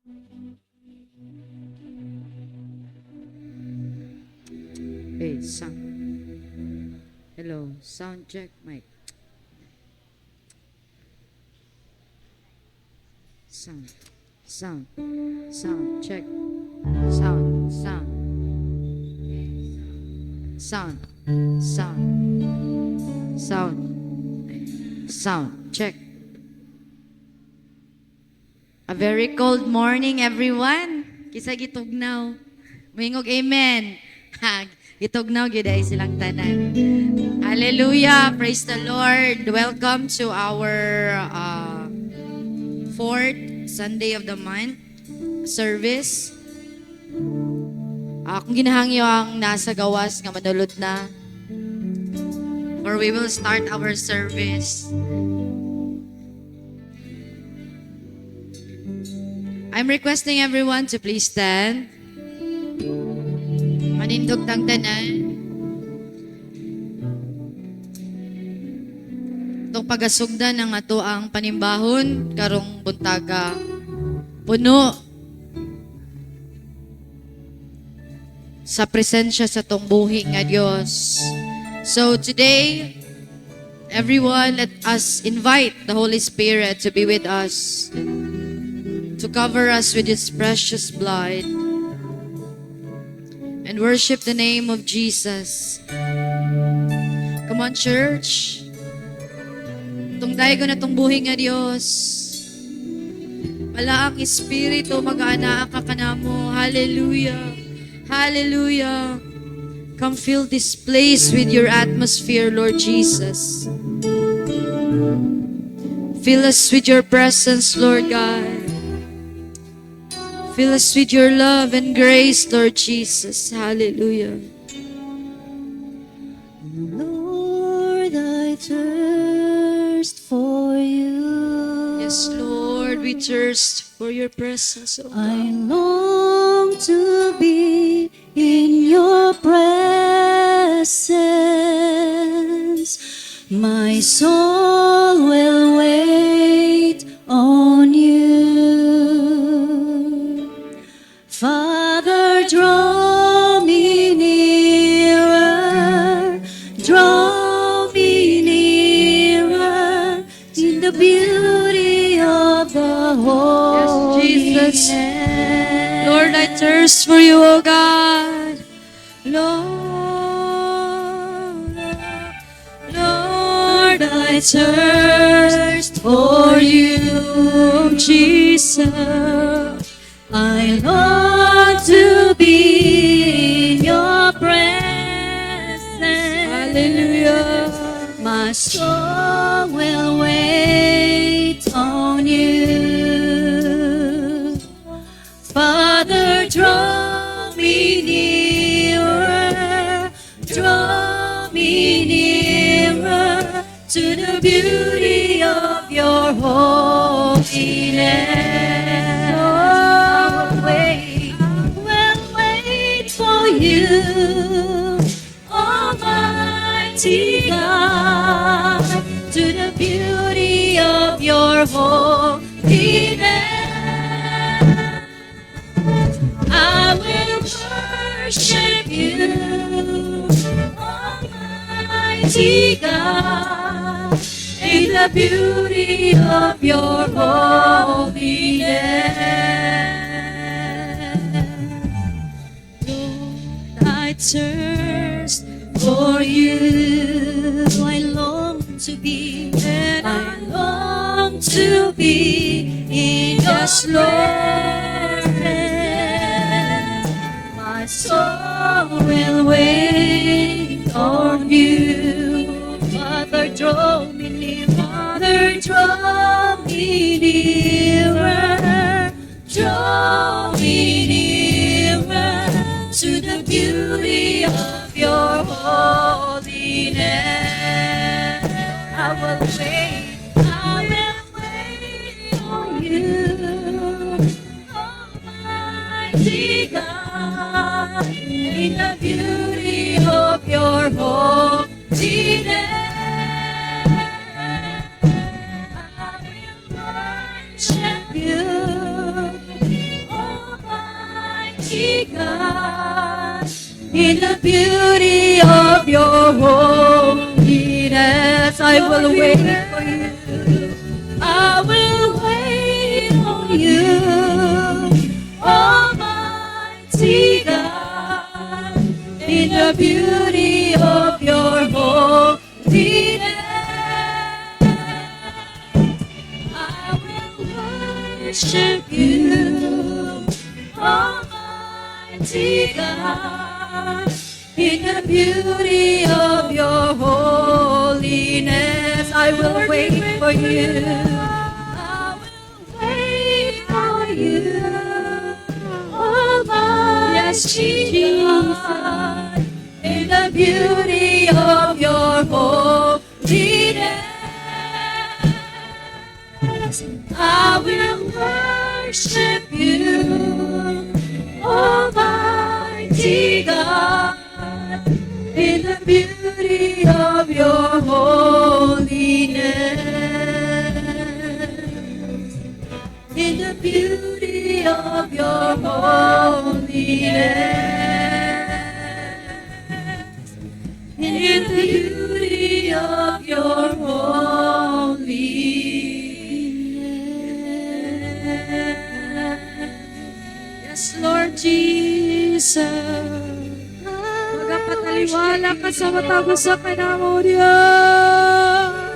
Hey, sound. Hello, sound check, mic. Sound, sound, sound check. Sound, sound, sound, sound, sound check. A very cold morning, everyone. Kisa gitugnaw. Mingog amen. Ha, gitugnaw gyud ay silang tanan. Hallelujah. Praise the Lord. Welcome to our fourth Sunday of the month service. Kung ginahangyo ang nasa gawas nga manulod na, or we will start our service. I'm requesting everyone to please stand. Manindog tang tanan. Itong pagasugdan ng ato ang panimbahon karong buntaga puno sa presensya sa tong buhi nga Dios. So today, everyone, let us invite the Holy Spirit to be with us, to cover us with His precious blood, and worship the name of Jesus. Come on, church. Itong daigo na itong buhi nga Diyos. Wala ang Espiritu, mag-aanaa ka kanamo. Hallelujah. Hallelujah. Come fill this place with your atmosphere, Lord Jesus. Fill us with your presence, Lord God. Fill us with your love and grace, Lord Jesus. Hallelujah. Lord, I thirst for you. Yes, Lord, we thirst for your presence, oh I God. long to be in your presence. My soul will wait on you. Father, draw me nearer, draw me nearer in the beauty of the Holy Jesus. Land. Lord, I thirst for you, oh God. Lord, I thirst for you, Jesus. I long to be in your presence. Hallelujah. My soul will wait on you. Father, draw me nearer, draw me nearer to the beauty of your holiness. For you, Almighty God, to the beauty of your holiness. I will worship you, Almighty God, in the beauty of your holiness. I thirst for you. I long to be, and I long to be in your presence. My soul will wait on you. Father, draw me near. Father, draw me nearer. Draw me nearer to the beauty of your holiness. I will wait on you, Almighty God, in the beauty of your holiness. I will worship you, Almighty God, in the beauty of your holiness, I will wait for you. I will wait on you, Almighty God, in the beauty of your holiness. I will worship you, Almighty God, in the beauty of your holiness. I will wait for you. I will wait for you, Almighty God, in the beauty of your holiness. I will worship you, Almighty God, in the beauty of your holiness. In the beauty of your holiness. In the beauty of your holiness. Yes, Lord Jesus. Magpataliwala ka sa matagos sa kanamo, Diyos.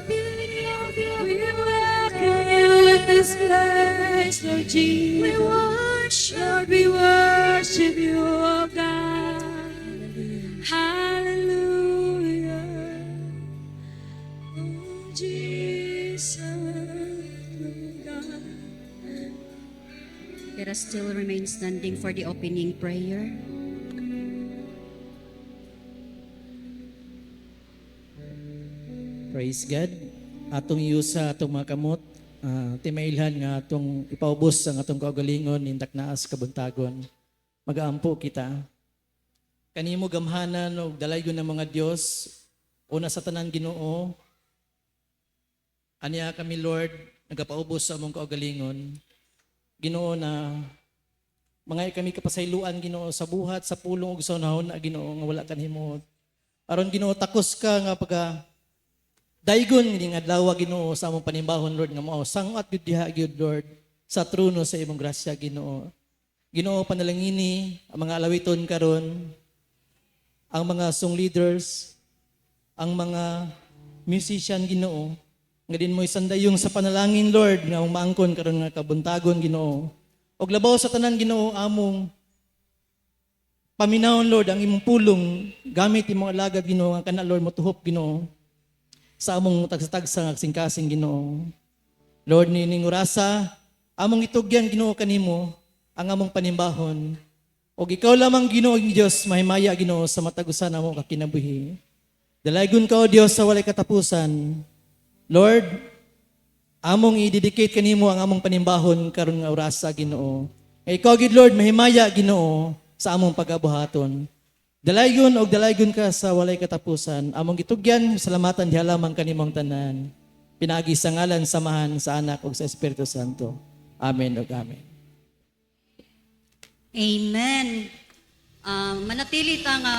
We welcome you in this place, Lord Jesus. We worship, Lord, we worship you, oh God. Hallelujah. Oh, Jesus, oh God. Let us still remain standing for the opening prayer. Praise God. Atong yusa atong mga kamot, timailhan nga atong ipaubos ang atong kaugalingon nindak naas kabuntagon. Magaampo kita. Kanimo gamhanan og dalaygon ng mga Dios, una sa tanan Ginoo. Aniya kami Lord, nagapaubos sa among kaugalingon. Ginoo na mga kami kapasayloan Ginoo sa buhat, sa pulong ug sa unahon na Ginoo nga wala kanhimo. Aron Ginoo takos ka nga pagka daygon nga adlaw Ginoo sa among panimbahon Lord nga mao sangat gyud diha gyud Lord sa trono sa imong grasya Ginoo. Ginoo panalangini ang mga alawiton karon, ang mga song leaders, ang mga musician Ginoo, nga din mo isandayong sa panalangin Lord nga umaangkon karon nga kabuntagon Ginoo. Og labaw sa tanan Ginoo among paminawon Lord ang imong pulong gamit imong alaga Ginoo nga kana Lord motuhop Ginoo sa among tagsa-tagsa nga singkasing Ginoo. Lord nining orasa among itugyan Ginoo kanimo ang among panimbahon. Og ikaw lamang Ginoo ing Dios mahimaya Ginoo sa matagusan namo ka kinabuhi. Dalaygon ka o Dios sa walay katapusan. Lord, among i-dedicate kanimo ang among panimbahon karon nga orasa Ginoo. Nga ikaw gid Lord mahimaya Ginoo sa among pagabuhaton. Dalaygon og dalaygon ka sa walay katapusan. Among gitugyan salamatan diha lamang kanimong tanan. Pinaagi sa ngalan samahan sa Anak ug sa Espiritu Santo. Amen ug amen. Amen. Manatili ta nga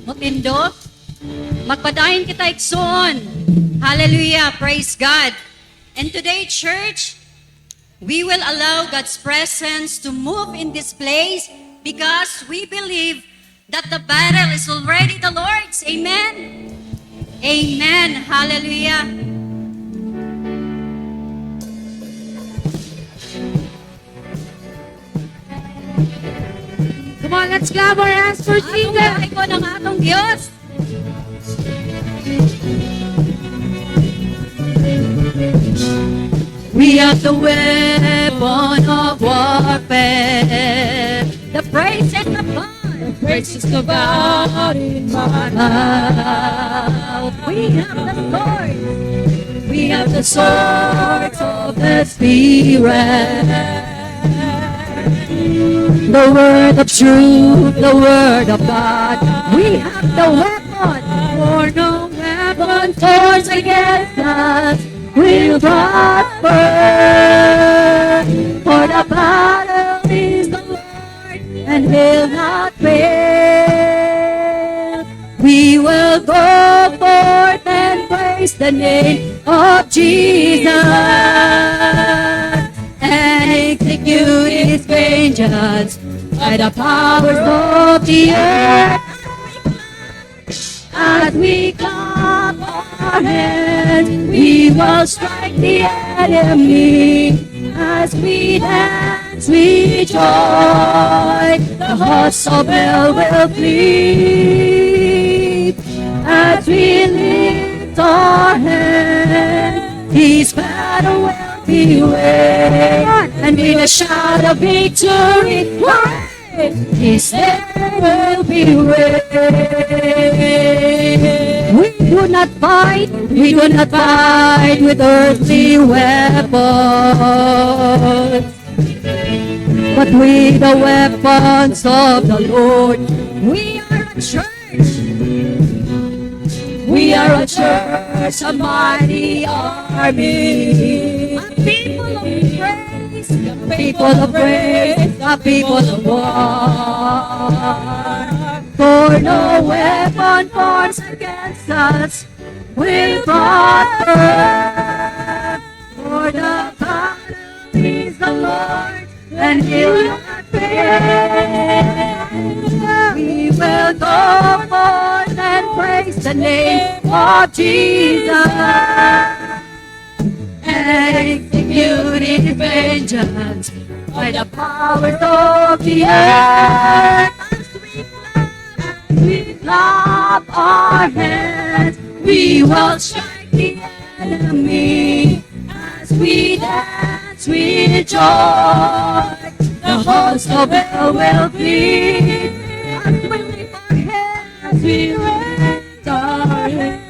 mutindot. Magpadayon kita igsoon. Hallelujah. Praise God. And today, church, we will allow God's presence to move in this place because we believe that the battle is already the Lord's. Amen. Amen. Hallelujah. Come on, let's clap our hands for Jesus. Atong ko ng atong Diyos. We have the weapon of warfare. The praise and the blood. The praises of God in my mouth. We have the sword. We have the sword of the Spirit. The word of truth, the word of God. We have the weapon, for no weapon forged against us will prosper. For the battle is the Lord. praise the name of Jesus and execute his vengeance by the powers of the earth. As we clap our hands, we will strike the enemy. As we dance, we joy, the hosts of hell will flee. As we lift our hands, his banner will be waved, and with a shout of victory, hooray, his name will be raised. We do not fight with earthly weapons, but with the weapons of the Lord. We are a church. We are a church, a mighty army. A people of praise, a people of praise, a people of war. For no weapon formed against us will prosper. For the battle is the Lord, and he'll not fail. We will go forth and praise the name of Jesus and execute his vengeance by the powers of the earth. As we clap our hands, we will strike the enemy. As we dance with joy, the host of hell will flee. As we lift our hands, we raise our hands,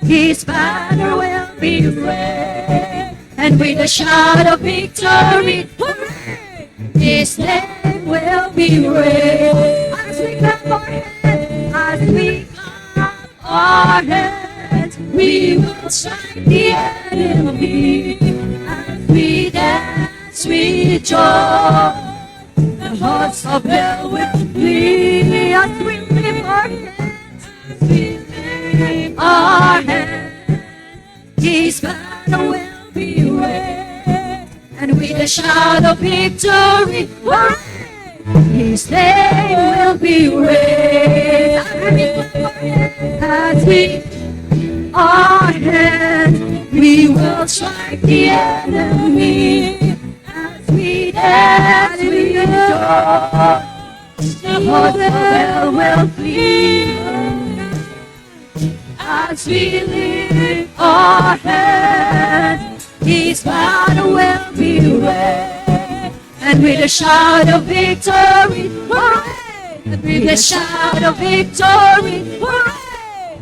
his banner will be raised, and with a shout of victory, hooray, his name will be raised. As we clap our hands, as we clap our hands, we will strike the enemy. As we dance with joy, the hosts of hell will flee. As we lift our hands, as we lift our hands, his banner will be raised, and with a shout of victory, hooray, his name will be raised. As we our hands, we will strike the enemy. As we dance with joy, the host of hell will flee. As we lift our hands, his banner will be raised, and with a shout of victory, hooray! And with a shout of victory, hooray!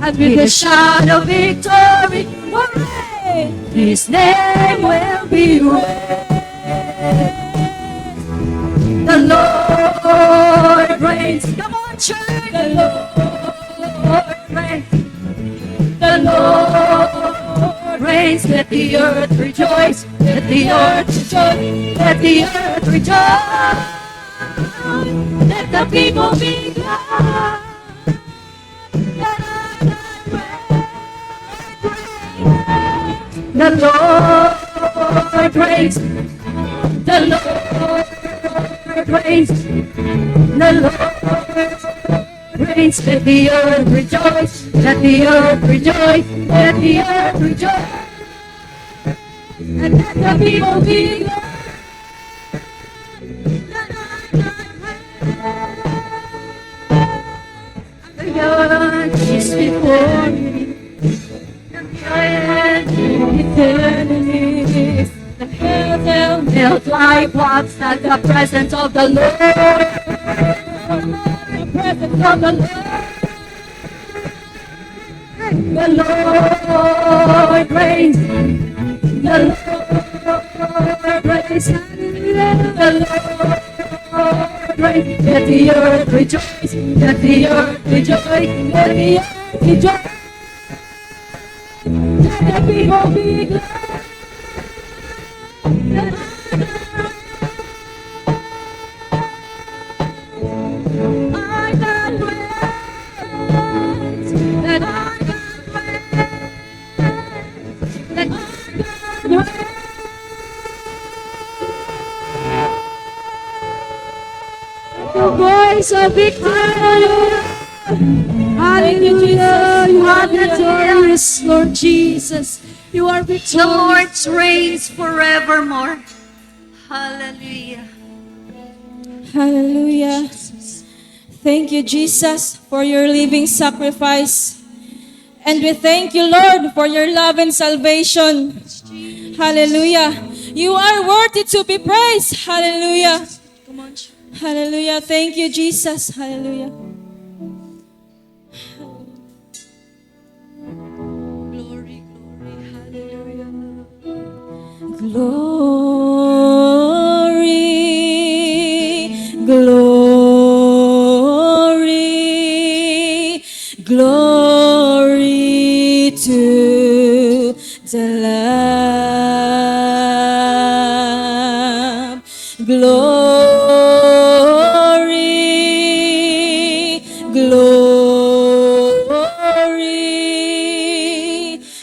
And with a shout of victory, hooray! His name will be raised. The Lord reigns. Come on, church. The Lord reigns. The Lord reigns. Let the earth rejoice. Let the earth rejoice. Let the earth rejoice. Let the people be glad. The Lord reigns. The Lord reigns. The Lord reigns. Let the earth rejoice. Let the earth rejoice. Let the earth rejoice. And let the people be glad. The earth is before me. Enemies, the hills will melt like wax at the presence of the Lord. The presence of the Lord. The Lord reigns. The Lord reigns. The Lord reigns. Let the earth rejoice. Let the earth rejoice. Let the earth rejoice. Let the people be glad. I got friends, and I got friends. your voice of victory. Hallelujah. You are victorious, Lord Jesus. You are The victorious. Lord reigns forevermore. Hallelujah. Hallelujah. Thank you, Jesus, for your living sacrifice. And we thank you, Lord, for your love and salvation. Hallelujah. You are worthy to be praised. Hallelujah. Hallelujah. Thank you, Jesus. Hallelujah. Glory, glory, hallelujah. Glory, glory, glory to the Lamb. Glory, glory,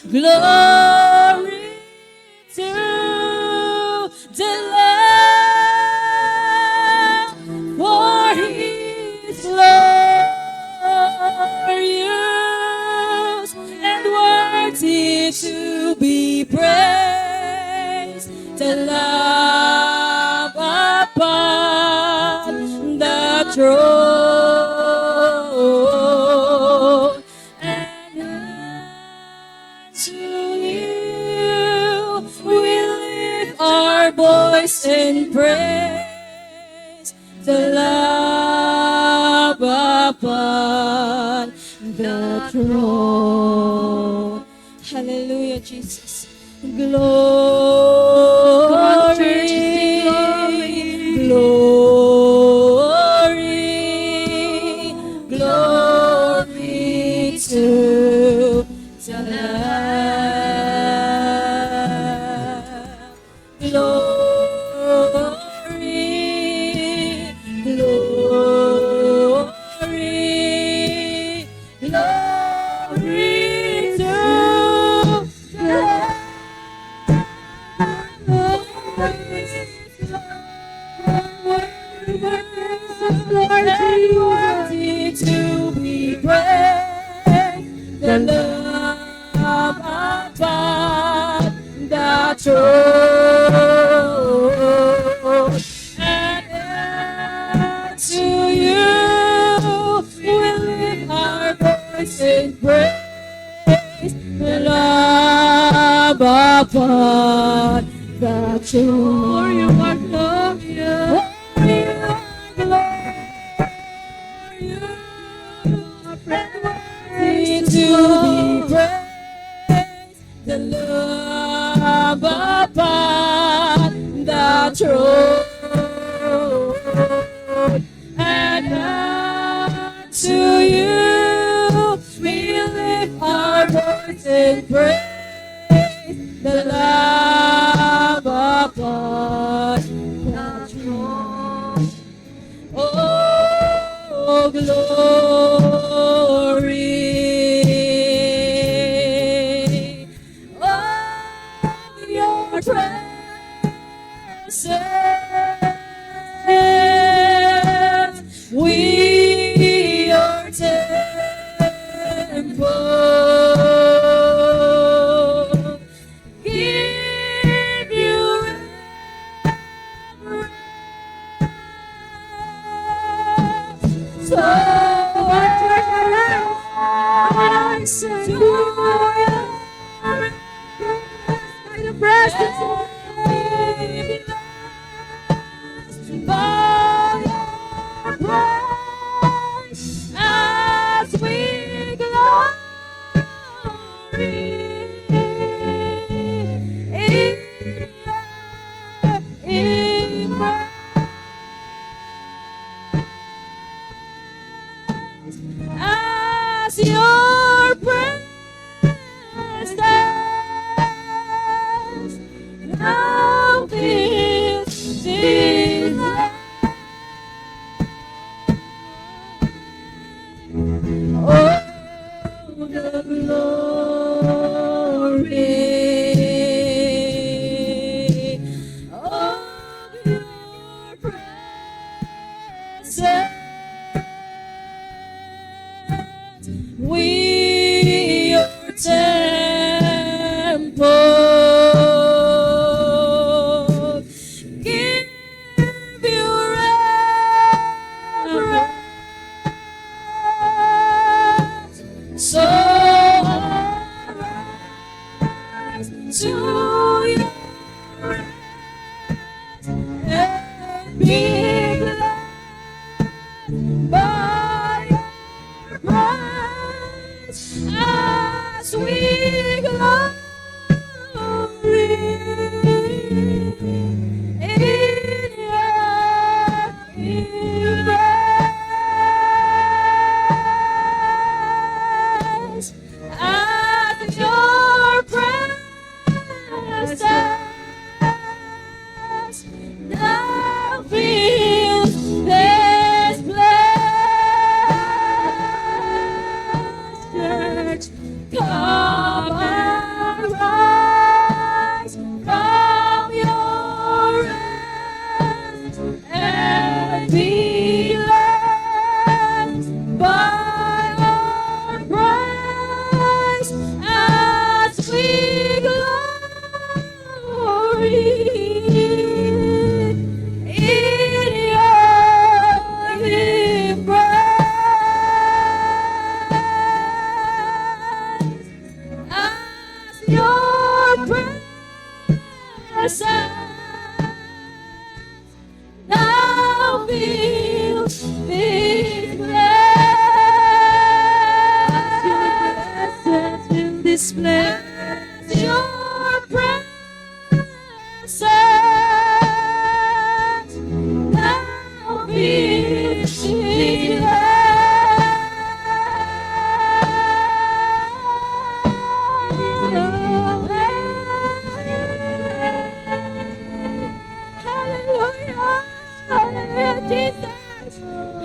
glory to the Lamb, for He is glorious and worthy to be praised. The Lamb upon the throne, and to you we lift our voice in praise. The Lamb upon the throne. Hallelujah, Jesus. Glory, glory, glory to the Lamb. Glory, glory, glory to the worthy to be praised. The Lamb upon the throne, and to you we lift our voice in praise. The Lamb upon the throne. You are glorious. You are glorious. Worthy to be praised. The Lamb upon the throne, and unto you we lift our voice in praise. The Lamb upon the throne. Oh, glory. Oh, your presence. We are temple. Give you reverence. So I say to you, by the presence of by your praise as we glory in as your presence now fills this life. Oh, the glory of your be blessed by your praise as we glory in your embrace, as your presence now fills this place. Church, come and rise from your rest and be led by our praise as we glory in your embrace, as your presence now fills this place. As your presence now fills this Hallelujah. Hallelujah, Jesus.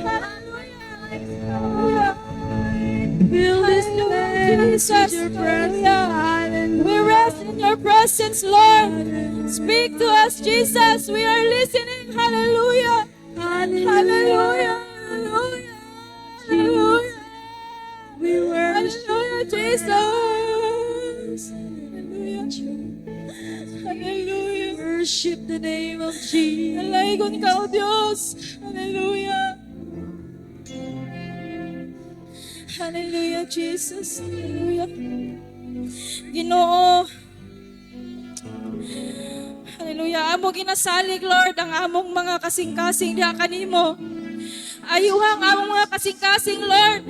Hallelujah. Fill this place with your presence. We rest in your presence, Lord. Speak to us, Jesus. We are listening. Hallelujah. Hallelujah. Hallelujah. Hallelujah. We worship. Hallelujah, Jesus. Hallelujah. Hallelujah. Worship the name of Jesus. Alaykon ka, O Diyos. Hallelujah. Hallelujah, Jesus. Hallelujah. Ginoo. Hallelujah. Amo ginasalig, Lord, ang among mga kasing-kasing diha kanimo. Ayuhang among mga kasing-kasing, Lord.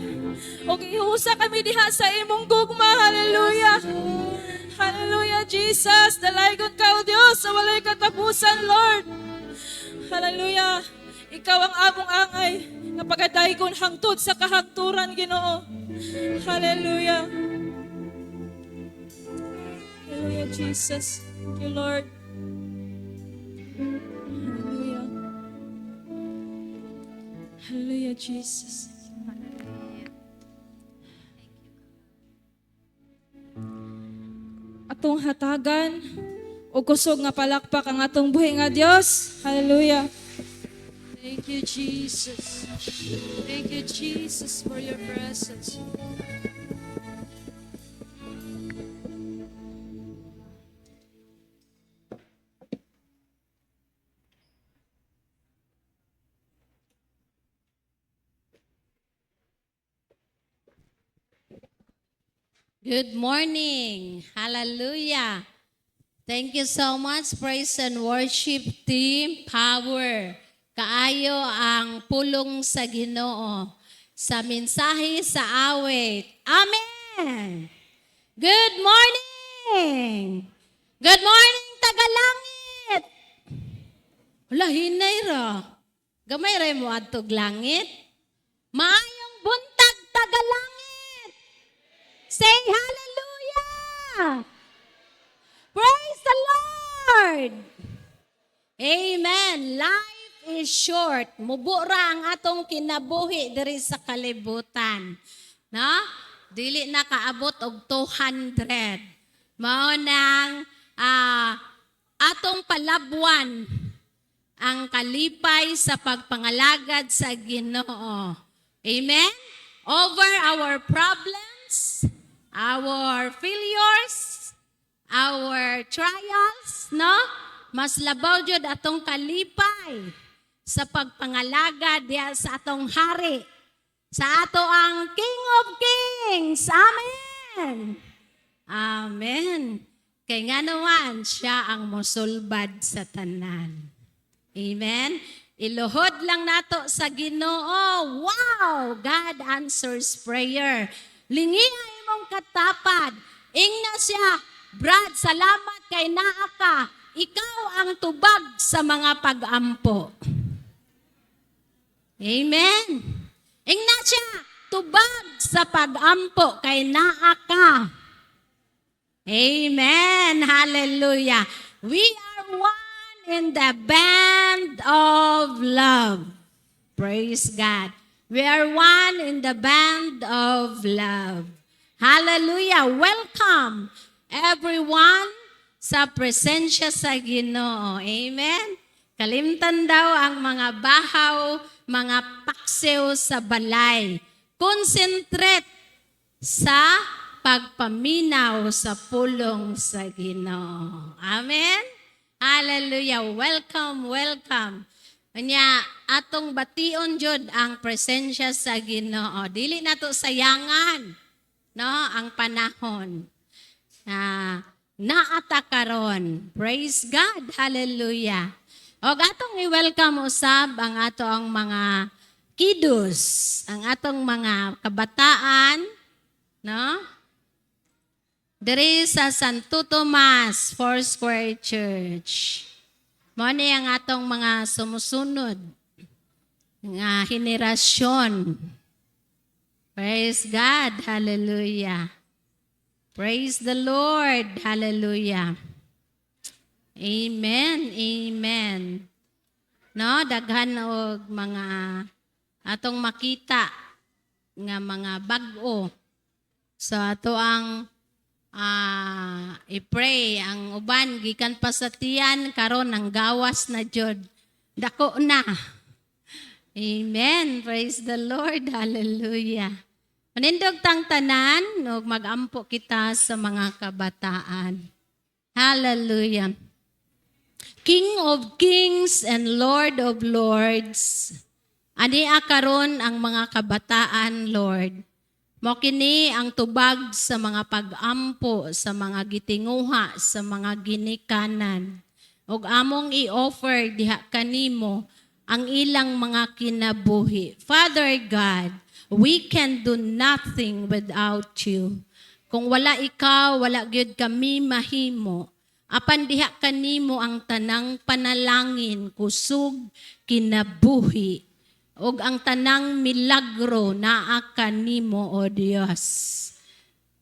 O ihusa kami diha sa imong gugma. Hallelujah. Hallelujah, Jesus. Dalaygon ka, O Diyos, sa walay katapusan, Lord. Hallelujah. Ikaw ang among angay nga pagadaygon hangtod sa kahagturan, Ginoo. Hallelujah. Hallelujah, Jesus. Thank you, Lord. Hallelujah. Hallelujah, Jesus. Atong hatagan o kusog nga palakpak ang atong buhi nga Dios. Hallelujah. Thank you, Jesus. Thank you, Jesus, for your presence. Good morning. Hallelujah. Thank you so much, praise and worship team, power. Kaayo ang pulong sa Ginoo sa mensahe sa awit. Amen. Good morning. Good morning, Tagalangit. Wala, hinay ra. Gamay ra mo adtog langit. Maayong buntag, Tagalangit. Say hallelujah. Praise the Lord. Amen. Life is short. Mubura ang atong kinabuhi diri sa kalibutan. No? Dili na kaabot og 200. Mao nang atong palabwan ang kalipay sa pagpangalagad sa Ginoo. Amen? Over our problems, our failures, our trials, no? Mas labaw jud atong kalipay sa pagpangalagad diha sa atong hari, sa ato ang King of Kings. Amen. Amen. Kay nga naman siya ang mosulbad sa tanan. Amen. Iluhod lang nato sa Ginoo. Wow! God answers prayer. Lingi ang imong katapad. Ingna siya, Brad, salamat kay naa ka. Ikaw ang tubag sa mga pag-ampo. Amen. Ingna siya, tubag sa pag-ampo kay naa ka. Amen. Hallelujah. We are one in the band of love. Praise God. We are one in the band of love. Hallelujah. Welcome everyone sa presensya sa Ginoo. Amen. Kalimtan daw ang mga bahaw, mga paksiw sa balay. Concentrate sa pagpaminaw sa pulong sa Ginoo. Amen. Hallelujah. Welcome, welcome. Kanya, atong bation jud ang presensya sa Ginoo. Dili nato sayangan, no, ang panahon. Naata karon. Praise God. Hallelujah. Og atong i-welcome usab ang atong mga kiddos, ang atong mga kabataan, no? Diri sa Santo Tomas Foursquare Church. Mao ni ang atong mga sumusunod nga henerasyon. Praise God. Hallelujah. Praise the Lord. Hallelujah. Amen. Amen. No, daghan og mga atong makita nga mga bag-o. So ato ang i-pray ang uban gikan pa sa tiyan karon ang gawas na jud. Dako na. Amen. Praise the Lord. Hallelujah. Manindog tang tanan ug magampo kita sa mga kabataan. Hallelujah. King of kings and Lord of lords. Ani karon ang mga kabataan, Lord. Mo kini ang tubag sa mga pag-ampo, sa mga gitinguha, sa mga ginikanan. Ug among i-offer diha kanimo ang ilang mga kinabuhi. Father God, we can do nothing without you. Kung wala ikaw, wala gyud kami mahimo. Apan diha kanimo ang tanang panalangin, kusog, kinabuhi. Og ang tanang milagro naa kanimo, O Dios.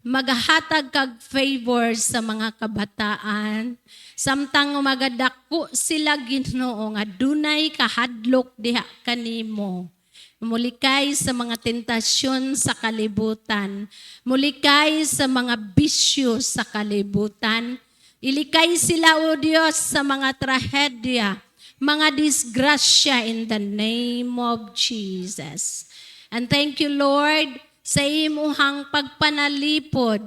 Magahatag kag favor sa mga kabataan, samtang magadako sila Ginoo nga dunay kahadlok diha kanimo. Mulikay sa mga tentasyon sa kalibutan, mulikay sa mga bisyo sa kalibutan, ilikay sila, O Dios, sa mga trahedya, mga disgrasya in the name of Jesus. And thank you, Lord, sa imuhang pagpanalipod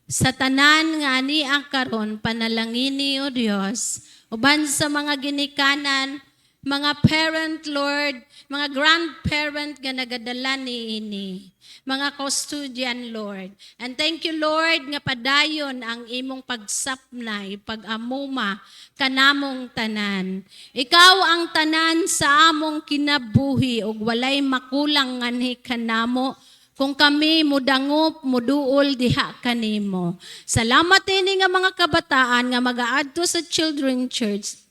sa tanan nga ania karon panalangini, O Dios, uban sa mga ginikanan, mga parent, Lord, mga grandparent nga nagadala niini, mga custodian, Lord. And thank you, Lord, nga padayon ang imong pagsapnay, pag-amuma, kanamong tanan. Ikaw ang tanan sa among kinabuhi, ug walay makulang nganhi kanamo, kung kami mudangop, muduol diha kanimo. Salamat ini nga mga kabataan nga mag-aadto sa Children Church.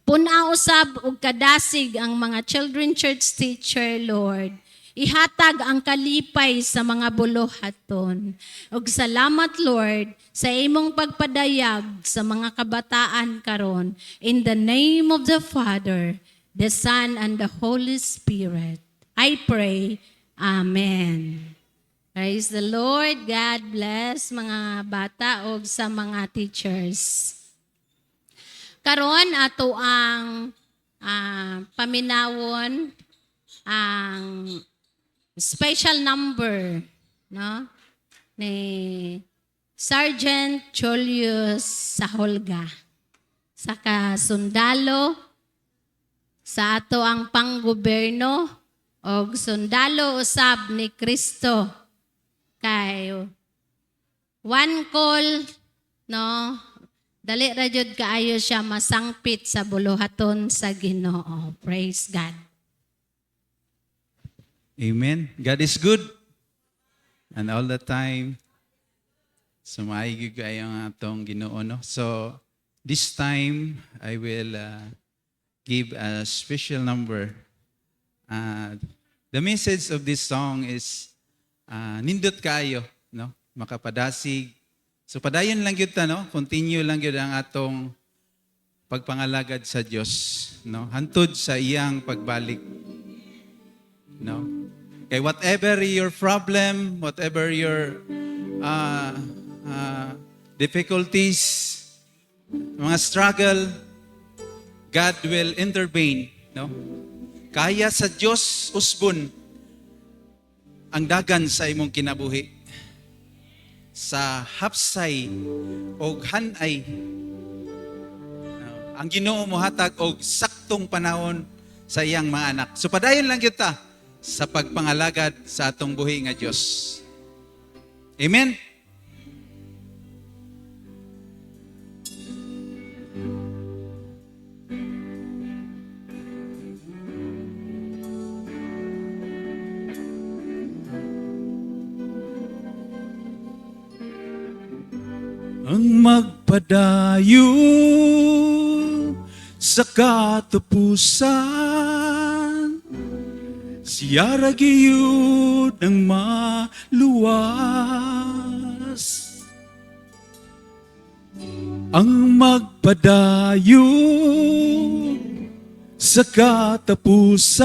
Puna usab og kadasig ang mga Children Church teacher, Lord. Ihatag ang kalipay sa mga buluhaton. Ug salamat, Lord, sa imong pagpadayag sa mga kabataan karon. In the name of the Father, the Son, and the Holy Spirit, I pray. Amen. Praise the Lord. God bless mga bata o sa mga teachers. Karon ato ang paminawon ang special number, no, ni Sergeant Julius Saholga. Saka sundalo sa ato ang panggobyerno o sundalo usab ni Kristo kay one call, no, Dali ra jud kaayo siya masangpit sa buluhaton sa Ginoo. Praise God. Amen. God is good. And all the time, sumaigig kayo ang atong Ginoo, no? So, this time, I will give a special number. The message of this song is, nindot kayo, no? Makapadasig. So, padayon lang yun ta, no? Continue lang yun ang atong pagpangalagad sa Diyos, no? Hantod sa iyang pagbalik, no? Okay, whatever your problem, whatever your difficulties, mga struggle, God will intervene, no? Kaya sa Diyos usbon ang dagan sa imong kinabuhi. Sa hapsay o hanay, ang Ginoo mohatag og saktong panahon sa iyang mga anak. So padayon lang kita sa pagpangalagad sa atong buhi nga Dios. Amen. Ang magpadayo sa katapusan, siya ragiyod ng maluwas. Ang magpadayo sa katapusan,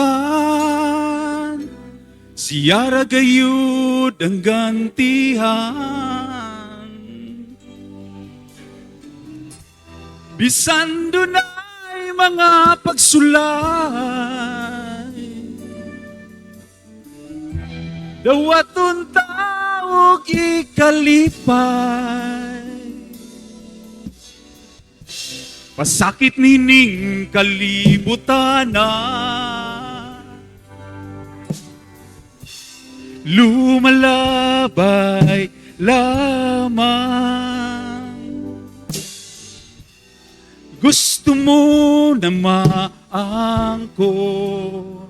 siya ragiyod ang gantihan. Bisan dunay mga pagsulay, dawaton taog ikalipay. Pasakit nining kalibutan na, lumalabay lamang. Gusto mo na maangkon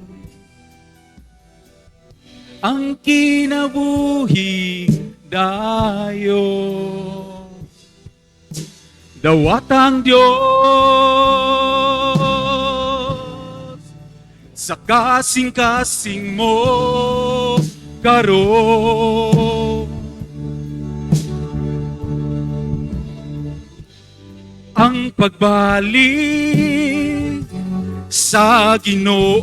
ang kinabuhi dayo. Dawatang Diyos sa kasing-kasing mo karon. Ang pagbalik sa Ginoo,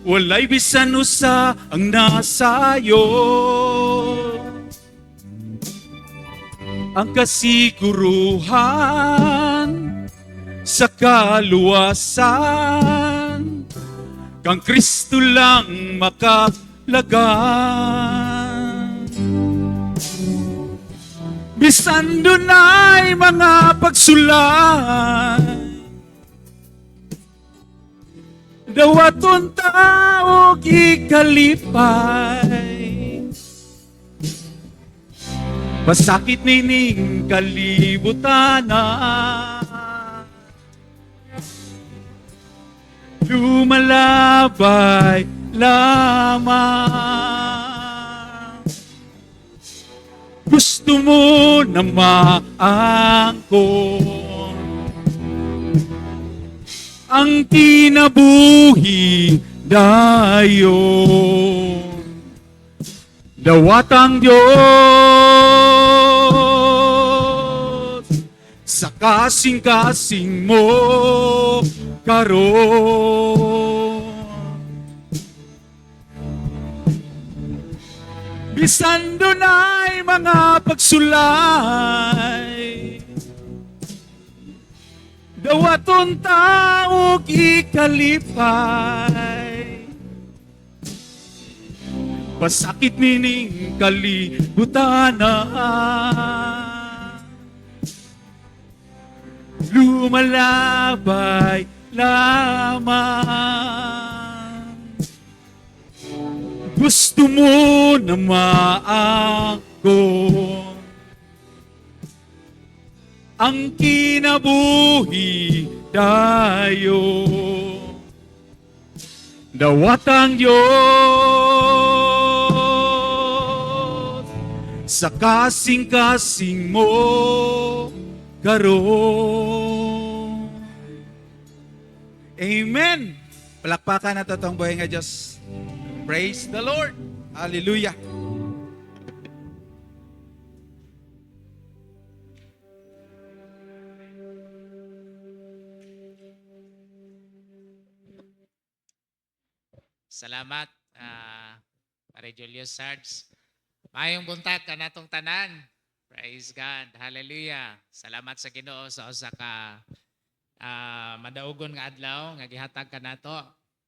walay bisan usa ang nasayo. Ang kasiguruhan sa kaluwasan, kang Kristo lang makalagan. Bisan dunay mga pagsulay, dawaton taog ikalipay. Pasakit nining kalibutan na, lumalabay lamang. Gusto mo na maangkon ang kinabuhi dayon. Dawatang Diyos sa kasing-kasing mo karon. Bisan dunay mga pagsulay, dawaton taog ikalipay. Pasakit nining kalibutan na, lumalabay lamang. Gusto mo na maangkon ang kinabuhi dayo. Dawatang Diyos sa kasing-kasing mo karon. Amen. Palakpakan na totong buhay nga Diyos. Praise the Lord. Hallelujah. Salamat, Pare Julius Sarge. Mayong buntag ka natong tanan. Praise God. Hallelujah. Salamat sa Ginoo sa usa ka madaugon nga adlaw nga gihatag ka nato.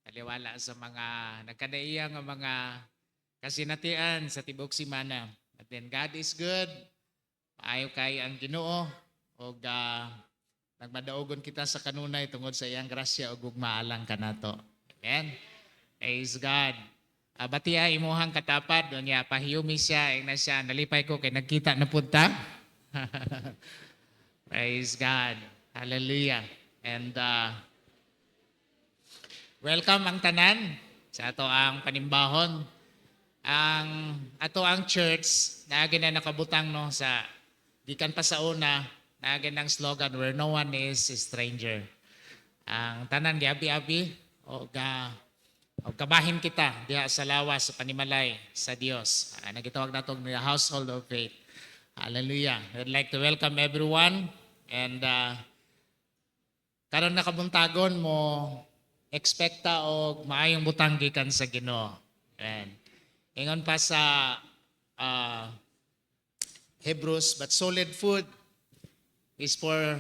Taliwala sa mga nagkadaiya nga mga kasinatian sa tibok simana. But then God is good. Maayo kay ang Ginoo ug nagmadaugon kita sa kanunay tungod sa iyang grasya ug gugmaalang ka nato. Amen. Praise God. Batiya imuhang katapat doon niya pahiyumi siya na siya nalipay ko kay nagkita na punta. Praise God. Hallelujah. And welcome ang tanan sa ato ang panimbahon. Ang ato ang church na na nakabutang no sa gikan pa sa una na ng slogan where no one is a stranger. Ang tanan giabi-abi o kabahin kita diha sa lawas sa panimalay sa Dios. Nagitawag natong the household of faith. Hallelujah. I'd like to welcome everyone and karon nakabuntagon mo ekspekta og maayong butang gikan sa Ginoo. Amen. Ingon pa sa Hebrews, but solid food is for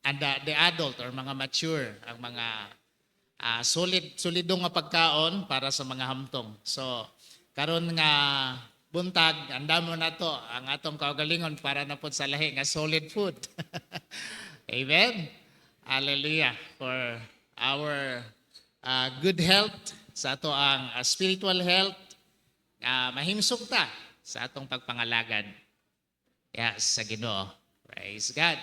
the adult or mga mature, ang mga solidong nga pagkaon para sa mga hamtong. So, karon nga buntag, andam mo na to ang atong kaugalingon para na pod sa lahi nga solid food. Amen. Hallelujah. For our good health, sa ato ang spiritual health, mahimsog ta sa atong pagpangalagad. Yes, sa Ginoo. Praise God.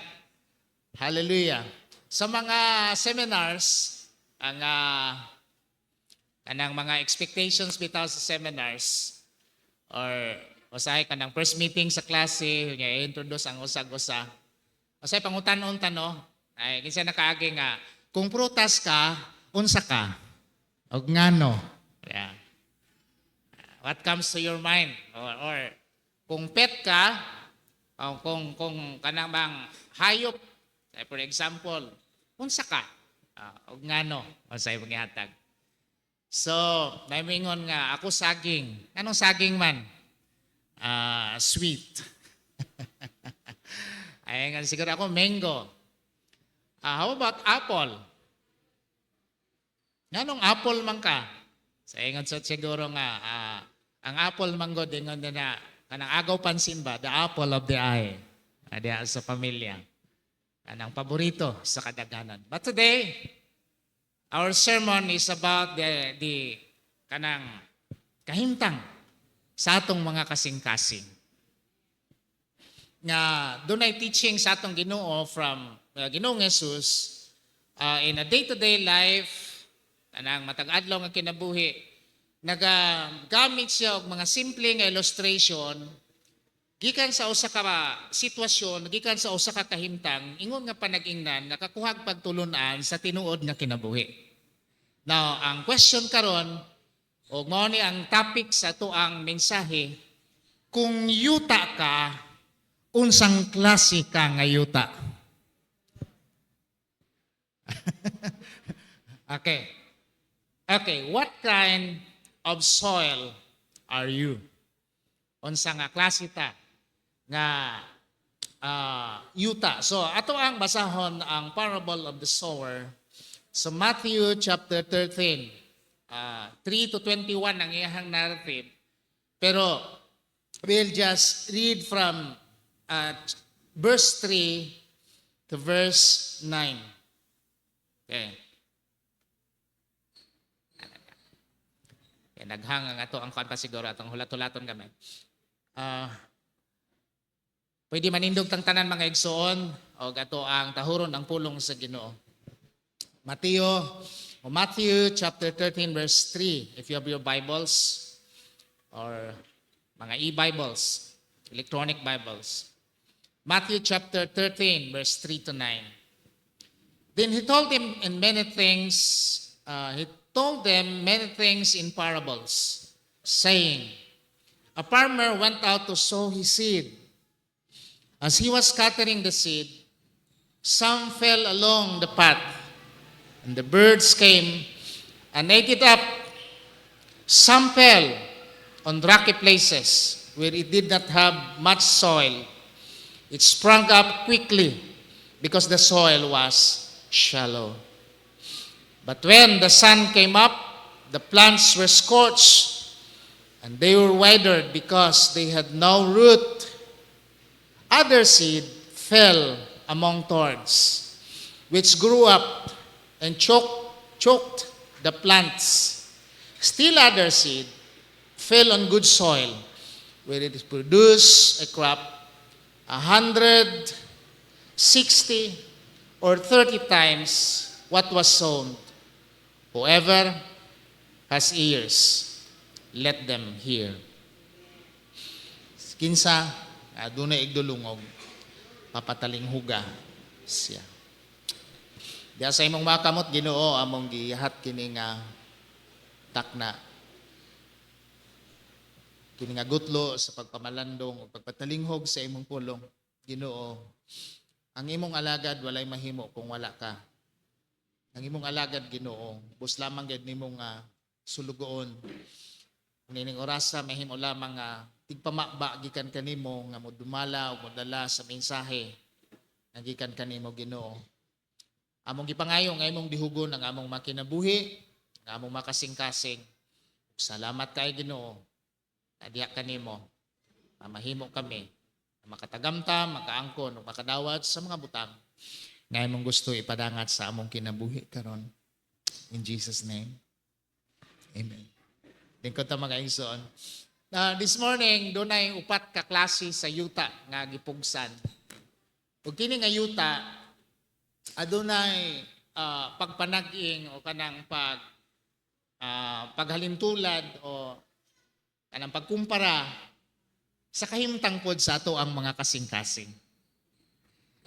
Hallelujah. Sa mga seminars, ang kanang mga expectations bitaw sa seminars or usahay kanang first meeting sa klase nya introduce ang usag-usa. Usahay pangutan-on tano ay kinsa nakaagi nga kung prutas ka unsa ka og ngano. Yeah. What comes to your mind or kung pet ka o kung kanang bang hayop for example unsa ka og ngano unsay paghihatag. So, naimingon nga ako saging. Anong saging man? Sweet. Ay nga siguro ako mango. How about apple? Nganong apple man ka? Sa ingon sa siguro nga ang apple mango dingon na kanang agaw pansin ba? The apple of the eye. Diya sa pamilya. Kanang paborito sa kadaghanan. But today, our sermon is about the kanang kahimtang sa atong mga kasing-kasing. Nga dunay teaching sa atong Ginoo from Ginoong Jesus in a day-to-day life, kanang matag adlaw nga kinabuhi, nagagamit siya og mga simple nga illustration gikan sa usa ka sitwasyon, gikan sa usa ka kahimtang, ingon nga panag-ingnan, nakakuhag pagtulunan sa tinuod nga kinabuhi. Now, ang question karon, o mao ni ang topic sa tuang mensahe, kung yuta ka, unsang klase ka nga yuta? Okay, what kind of soil are you? Unsa nga klase ta nga yuta. So, ato ang basahon ang parable of the sower sa Matthew chapter 13, 3 to 21 ang iyang narrative. Pero, we'll just read from verse 3 to verse 9. Okay. Naghang ang ato ang kanta siguro atong hulat-hulaton kami. Pwede manindog tang tanan mga igsoon o ato ang tahuron ang pulong sa Ginoo. Matthew chapter 13 verse 3, if you have your Bibles or mga e-Bibles, electronic Bibles. Matthew chapter 13 verse 3 to 9. Then he told them many things in parables, saying, a farmer went out to sow his seed. As he was scattering the seed, some fell along the path, and the birds came and ate it up. Some fell on rocky places where it did not have much soil. It sprang up quickly because the soil was shallow. But when the sun came up, the plants were scorched, and they were withered because they had no root. Other seed fell among thorns, which grew up and choked the plants. Still other seed fell on good soil, where it produced a crop 160 or 30 times what was sown. Whoever has ears, let them hear. Kinsa adunay igdulungog, papataling huga siya. Diya sa imong makamot, Ginoo, among gihat kini nga takna. Kini nga gutlo sa pagpamalandong o pagpatalinghog sa imong pulong. Ginoo, ang imong alagad walay mahimo kung wala ka. Ang imong alagad, Ginoo, bus lamang gid nimong sulugoon. Nining orasa mahimo lamang tigpamakba gikan kanimo nga modumala o modala sa mensahe nga gikan kanimo, Ginoo. Among gipangayo nga imong dihugon ang among makinabuhi, nga among makasing-kasing. Salamat kay Ginoo. Diha kanimo mahimo kami makatagamta, makaangkon o makadawat sa mga butang nga imong gusto ipadangat sa among kinabuhi karon. In Jesus name. Amen. Dingko ta mga igsoon. This morning, doon ay upat ka klase sa yuta nga gipugsan. Ug kini nga yuta, adunay pagpanag-ing o kanang paghalintulad o kanang pagkumpara sa kahimtang pod sa ato ang mga kasing-kasing.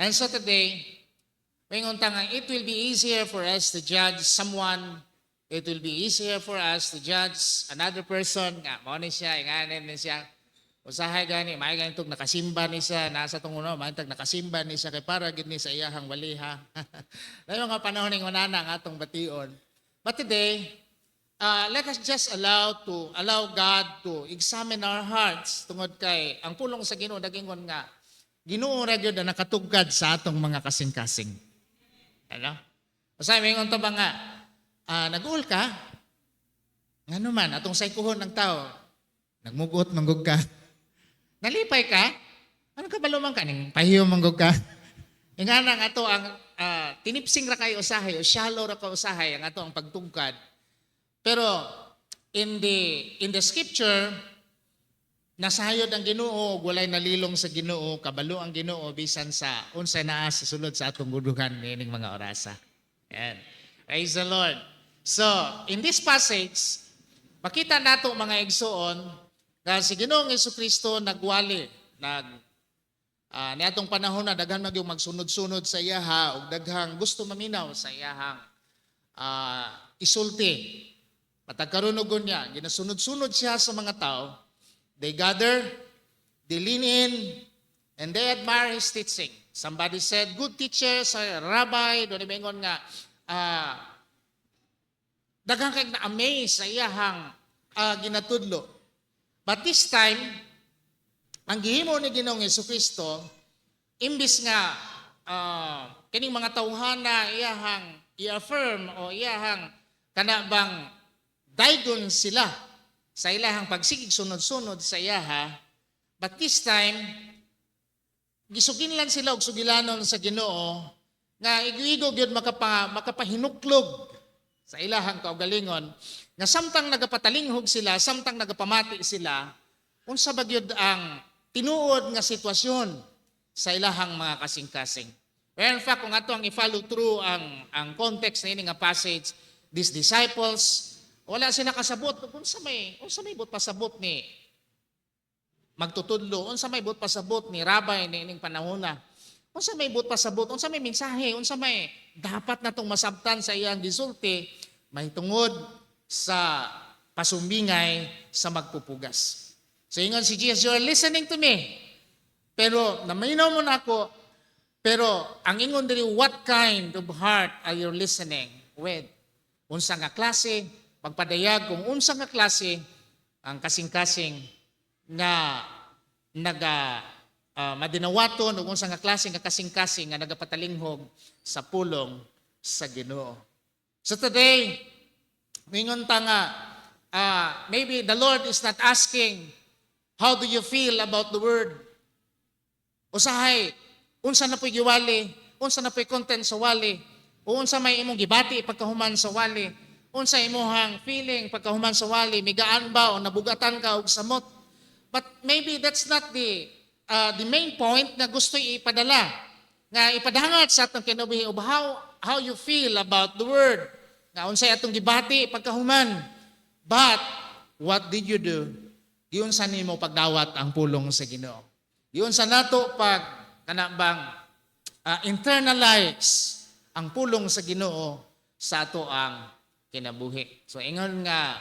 And so today, mingon ta nga, it will be easier for us to judge someone. It will be easier for us to judge another person. Nga, mao ni siya, inganin ni siya. Usahay gani, may ganito nakasimba ni siya, nasa tunguno, may nakasimba ni siya, kay para gid ni sa iyahang waliha. Dayon nga panahon ng unana ang atong bation. But today, let us just allow God to examine our hearts tungod kay ang pulong sa Ginoo dagingon nga Ginoo ra gyud na nakatugkad sa atong mga kasing-kasing. Ano? Usahay mingon ta ba nga nag-uol ka? Ngano man atong saykuhon ng tao, nagmugot manggug ka. Nalipay ka? Ano ka balumang ka ning pahiyo manggug ka? Ingana nga ato ang tinipsing ra kay usahay o shallow ra ka usahay ang ato ang pagtugkad. Pero in the scripture, nasayod ang Ginoo, walay nalilong sa Ginoo, kabalo ang Ginoo bisan sa unsay naa sa sulod sa atong guduhan nining mga orasa. Ayan. Praise the Lord. So, in this passage, makita nato mga igsoon na si Ginoong Jesucristo nagwali, niadtong panahon na daghan magyung magsunod-sunod sa iyaha ug daghang gusto maminaw sa iyahang isulti. Matagkarunogon niya, ginasunod-sunod siya sa mga tao. They gather, they lean in, and they admire his teaching. Somebody said, good teacher, sa rabbi, doon imengon nga, daghang kay na-amaze sa iyahang ginatudlo. But this time, ang gihimo ni Ginoong Jesucristo, imbis nga kining mga tawhana iyahang i-affirm o iyahang kanabang daygon sila sa ilahang pagsigig sunod-sunod sa iyaha, but this time, gisuginlan sila og sugilanon sa Ginoo nga igo-igo gyud makapahinuklog sa ilahang kaugalingon nga samtang nagapatalingog sila, samtang nagapamati sila, unsa ba gyud ang tinuod nga sitwasyon sa ilahang mga kasing-kasing. Well, in fact, kung ato ang i-follow through ang context na ini nga passage, these disciples, wala sila kasabot. Unsa may but pasabot ni magtutudlo, unsa may but pasabot ni rabay ni ining panahona. Unsa may but pasabot, unsa may mensahe, unsa may dapat natong masabtan sa iyang gisulti, may tungod sa pasumbingay sa magpupugas. So ingon si Jesus, you're listening to me. Pero naminaw mo na ako, pero ang ingon diri, what kind of heart are you listening with? Unsa nga klase, pagpadayag kung unsa nga klase ang kasing-kasing nga madinawaton ug unsa nga klase nga kasing-kasing nga nagapatalinghog sa pulong sa Ginoo. So today, mingon ta nga maybe the Lord is not asking, how do you feel about the word? Usahay, unsa na po'y giwali, unsa na po'y content sa wali, o unsa may imong gibati pagkahuman sa wali, unsa imuhang feeling pagkahuman sa wali, migaan ba o nabugatan ka og samot. But maybe that's not the main point na gusto ipadala. Nga ipadangat sa atong kinabuhi of how you feel about the word. Nga unsay atong gibati pagkahuman. But what did you do? Giun sa nimo pagdawat ang pulong sa Ginoo. Giun sa nato pag kanabang internalize ang pulong sa Ginoo sa ato ang kinabuhi. So ingon nga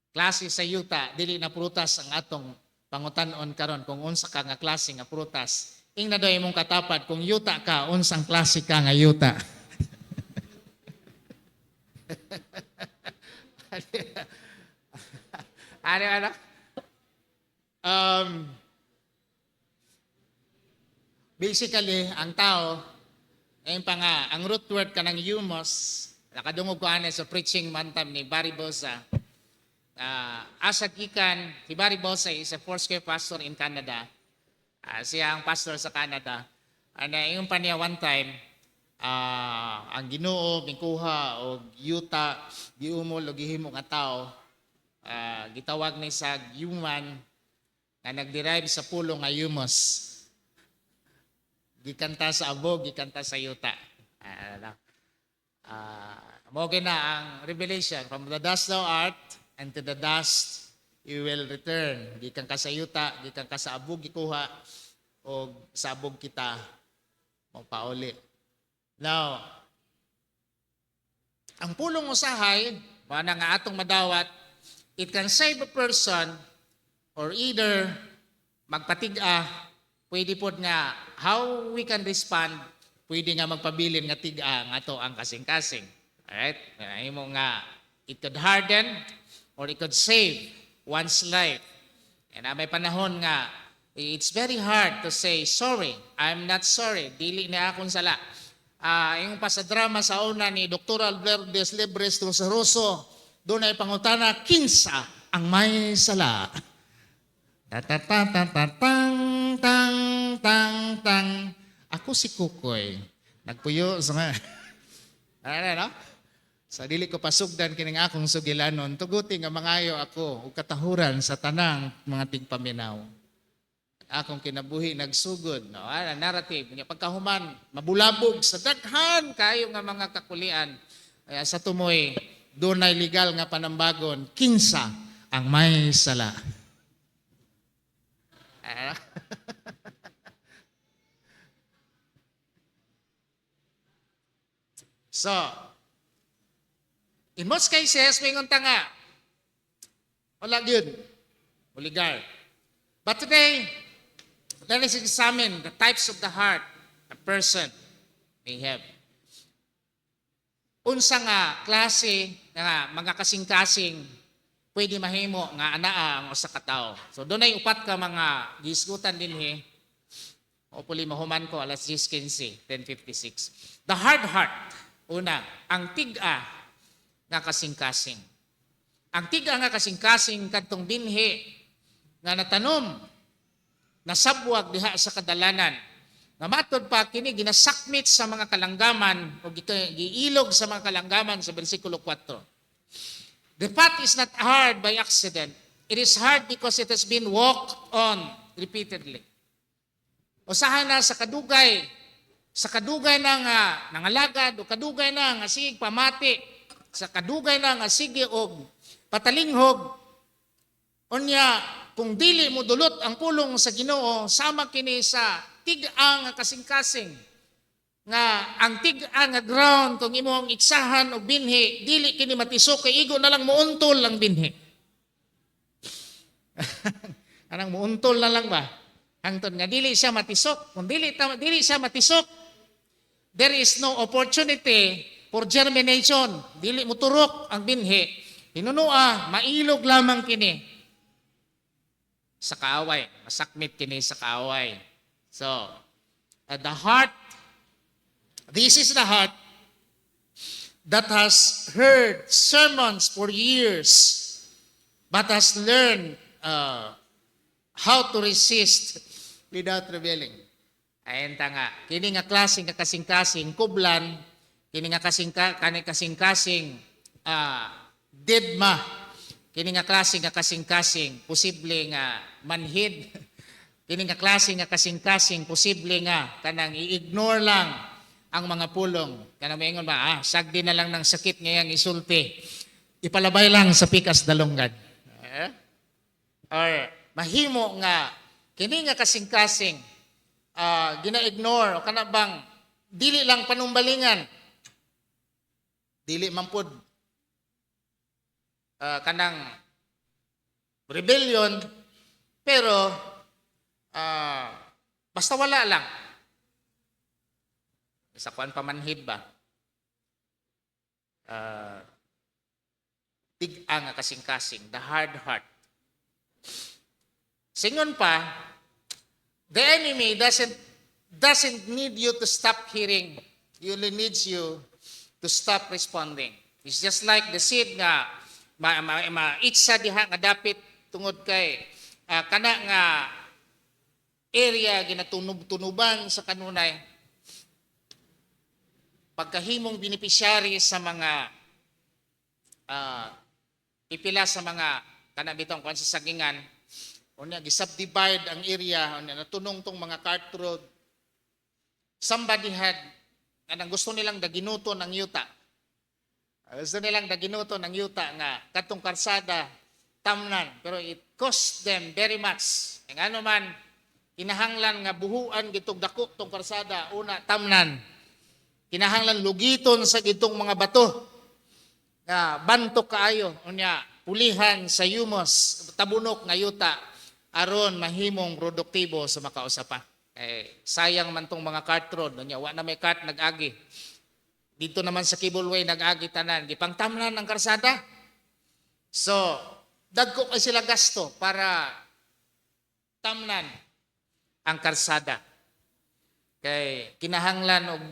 klase sa yuta, dili na prutas ang atong pangutan-on karon kung unsa ka nga klase nga prutas. Ing na daw imong katapad kung yuta ka, unsang klase ka nga yuta. Ano? Basically, ang tao, ang root word ka ng humus, nakadungog ko sa preaching mantam ni Barry Bosa. Asad ikan, si Barry Bosa is a Foursquare pastor in Canada. Siya ang pastor sa Canada. Yung pa niya one time, ang Ginoo mikuha o yuta, giumol o gihimo nga tao, gitawag ni sa human na nagderive sa pulong nga humus. Gikanta sa abog, gikanta sa yuta. Moge na ang revelation, from the dust thou art, and to the dust you will return. Gikan ka sa yuta, gikan ka sa abog gikuha, o sa abog kita magpauli. Now, ang pulong usahay, na nga atong madawat, it can save a person or either magpatig-a, pwede po nga how we can respond, pwede nga magpabilin nga tig-a nga to ang kasing-kasing. Alright? Imo nga, it could harden or it could save one's life. And may panahon nga, it's very hard to say, sorry, I'm not sorry, dili na akong sala. Yung pa sa drama sa una ni Dr. Alberdes Libres sa Rosso, doon ay pangutana, kinsa ang may sala. Tang, tang. Ako si Kukoy. Nagpuyo sa nga. No? Sa dili ko pasugdan kining akong sugilanon, tuguti nga mangayo ako ug katahuran sa tanang mga tigpaminaw. Akong kinabuhi nagsugod, no? Narrative nya pagkahuman mabulabog sa daghan kayo nga mga kakulian. Kaya sa tumoy dunay legal nga panambagon, kinsa ang may sala. So, in most cases, may ngunta nga, wala yun, uligar. But today, let us examine the types of the heart a person may have. Unsa nga klase nga mga kasing-kasing pwede mahimo nga anaa ang usa ka tawo. So doon ay upat ka mga gisgutan dinhi. Hopefully mahuman ko alas 10:15, 10:56. The hard heart. Una, ang tig-a nga kasing-kasing. Ang tig-a nga kasing-kasing kadtong binhi nga natanom, nasabwag diha sa kadalanan. Nga matod pa kini ginasakmit sa mga kalanggaman o giilog sa mga kalanggaman sa bersikulo 4. The path is not hard by accident. It is hard because it has been walked on repeatedly. Usahay na sa kadugay ng nangalagad o kadugay na nga sig pamati, sa kadugay na nga sige og patalinghog, unya kung dili mo dulot ang pulong sa Ginoo, sama kini sa tig-ang nga kasing-kasing nga ang tig-ang nga ground kung imong iksahan og binhi, dili kini matisok kay igo na lang muuntol ang binhi. Anang muuntol na lang ba? Hangtod nga dili siya matisok. Kung dili siya matisok, there is no opportunity for germination. Dili mo turok ang binhi. Hinunua, mailog lamang kini sa kaaway. Masakmit kini sa kaaway. So, the heart, this is the heart that has heard sermons for years but has learned how to resist without rebelling. Ayan ta nga. Kini nga klase nga kasing-kasing kublan, kini nga kasing-kasing didma, kini nga klase nga kasing-kasing posible nga manhid, kini nga klase nga kasing-kasing posible nga kanang i-ignore lang ang mga pulong. Kanang maingon ba, sagdi na lang ng sakit ngayang isulti. Ipalabay lang sa pikas dalunggad. Or mahimo nga kini nga kasing-kasing gina-ignore o kana bang dili lang panumbalingan, dili man pud kanang rebellion, pero basta wala lang sa kuan pamanhid ba, tig-ang nga kasing-kasing, the hard heart. Singon pa, the enemy doesn't need you to stop hearing. He only needs you to stop responding. It's just like the seed nga maitsa diha nga dapit tungod kay kana nga area ginatunob-tunuban sa kanunay. Pagkahimong beneficiary sa mga pipila sa mga kanabitong kung sa sagingan, unya gisubdivide ang area, unya natunong tong mga cart road. Somebody had kanang gusto nilang daginuton ang yuta. Gusto nilang daginuton ang yuta nga katong karsada tamnan, pero it cost them very much. Ang ano man kinahanglan nga buhuan gitong dako tong karsada, una tamnan. Kinahanglan lugiton sa gitong mga bato. Nga bantok kaayo, unya pulihan sa humus, tabunok nga yuta aron mahimong produktibo sa makausapa. Sayang man tong mga cart road, unya wa na may cart nag-agi. Dito naman sa Kibulway nag-agi tanan, gipangtamnan ang karsada. So, dagko kay sila gasto para tamnan ang karsada. Kay kinahanglan og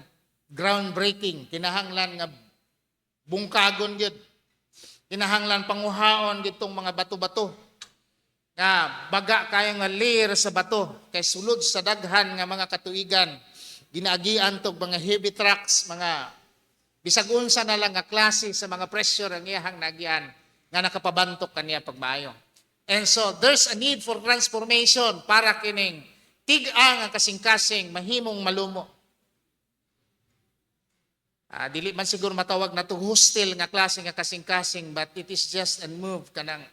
groundbreaking, kinahanglan nga bungkagon gyud. Kinahanglan panguhaon gitong mga bato-bato. Nga baga kaya nga layer sa bato kay sulod sa daghan nga mga katuigan. Ginaagian tog mga heavy trucks, mga bisag unsa na lang nga klase sa mga pressure ang iyahang nagyan nga nakapabantok kaniya pagmaayo. And so there's a need for transformation para kining tig-ang ang kasing-kasing mahimong malumo. Dili man siguro matawag na to hostile nga klase nga kasing-kasing, but it is just a move kanang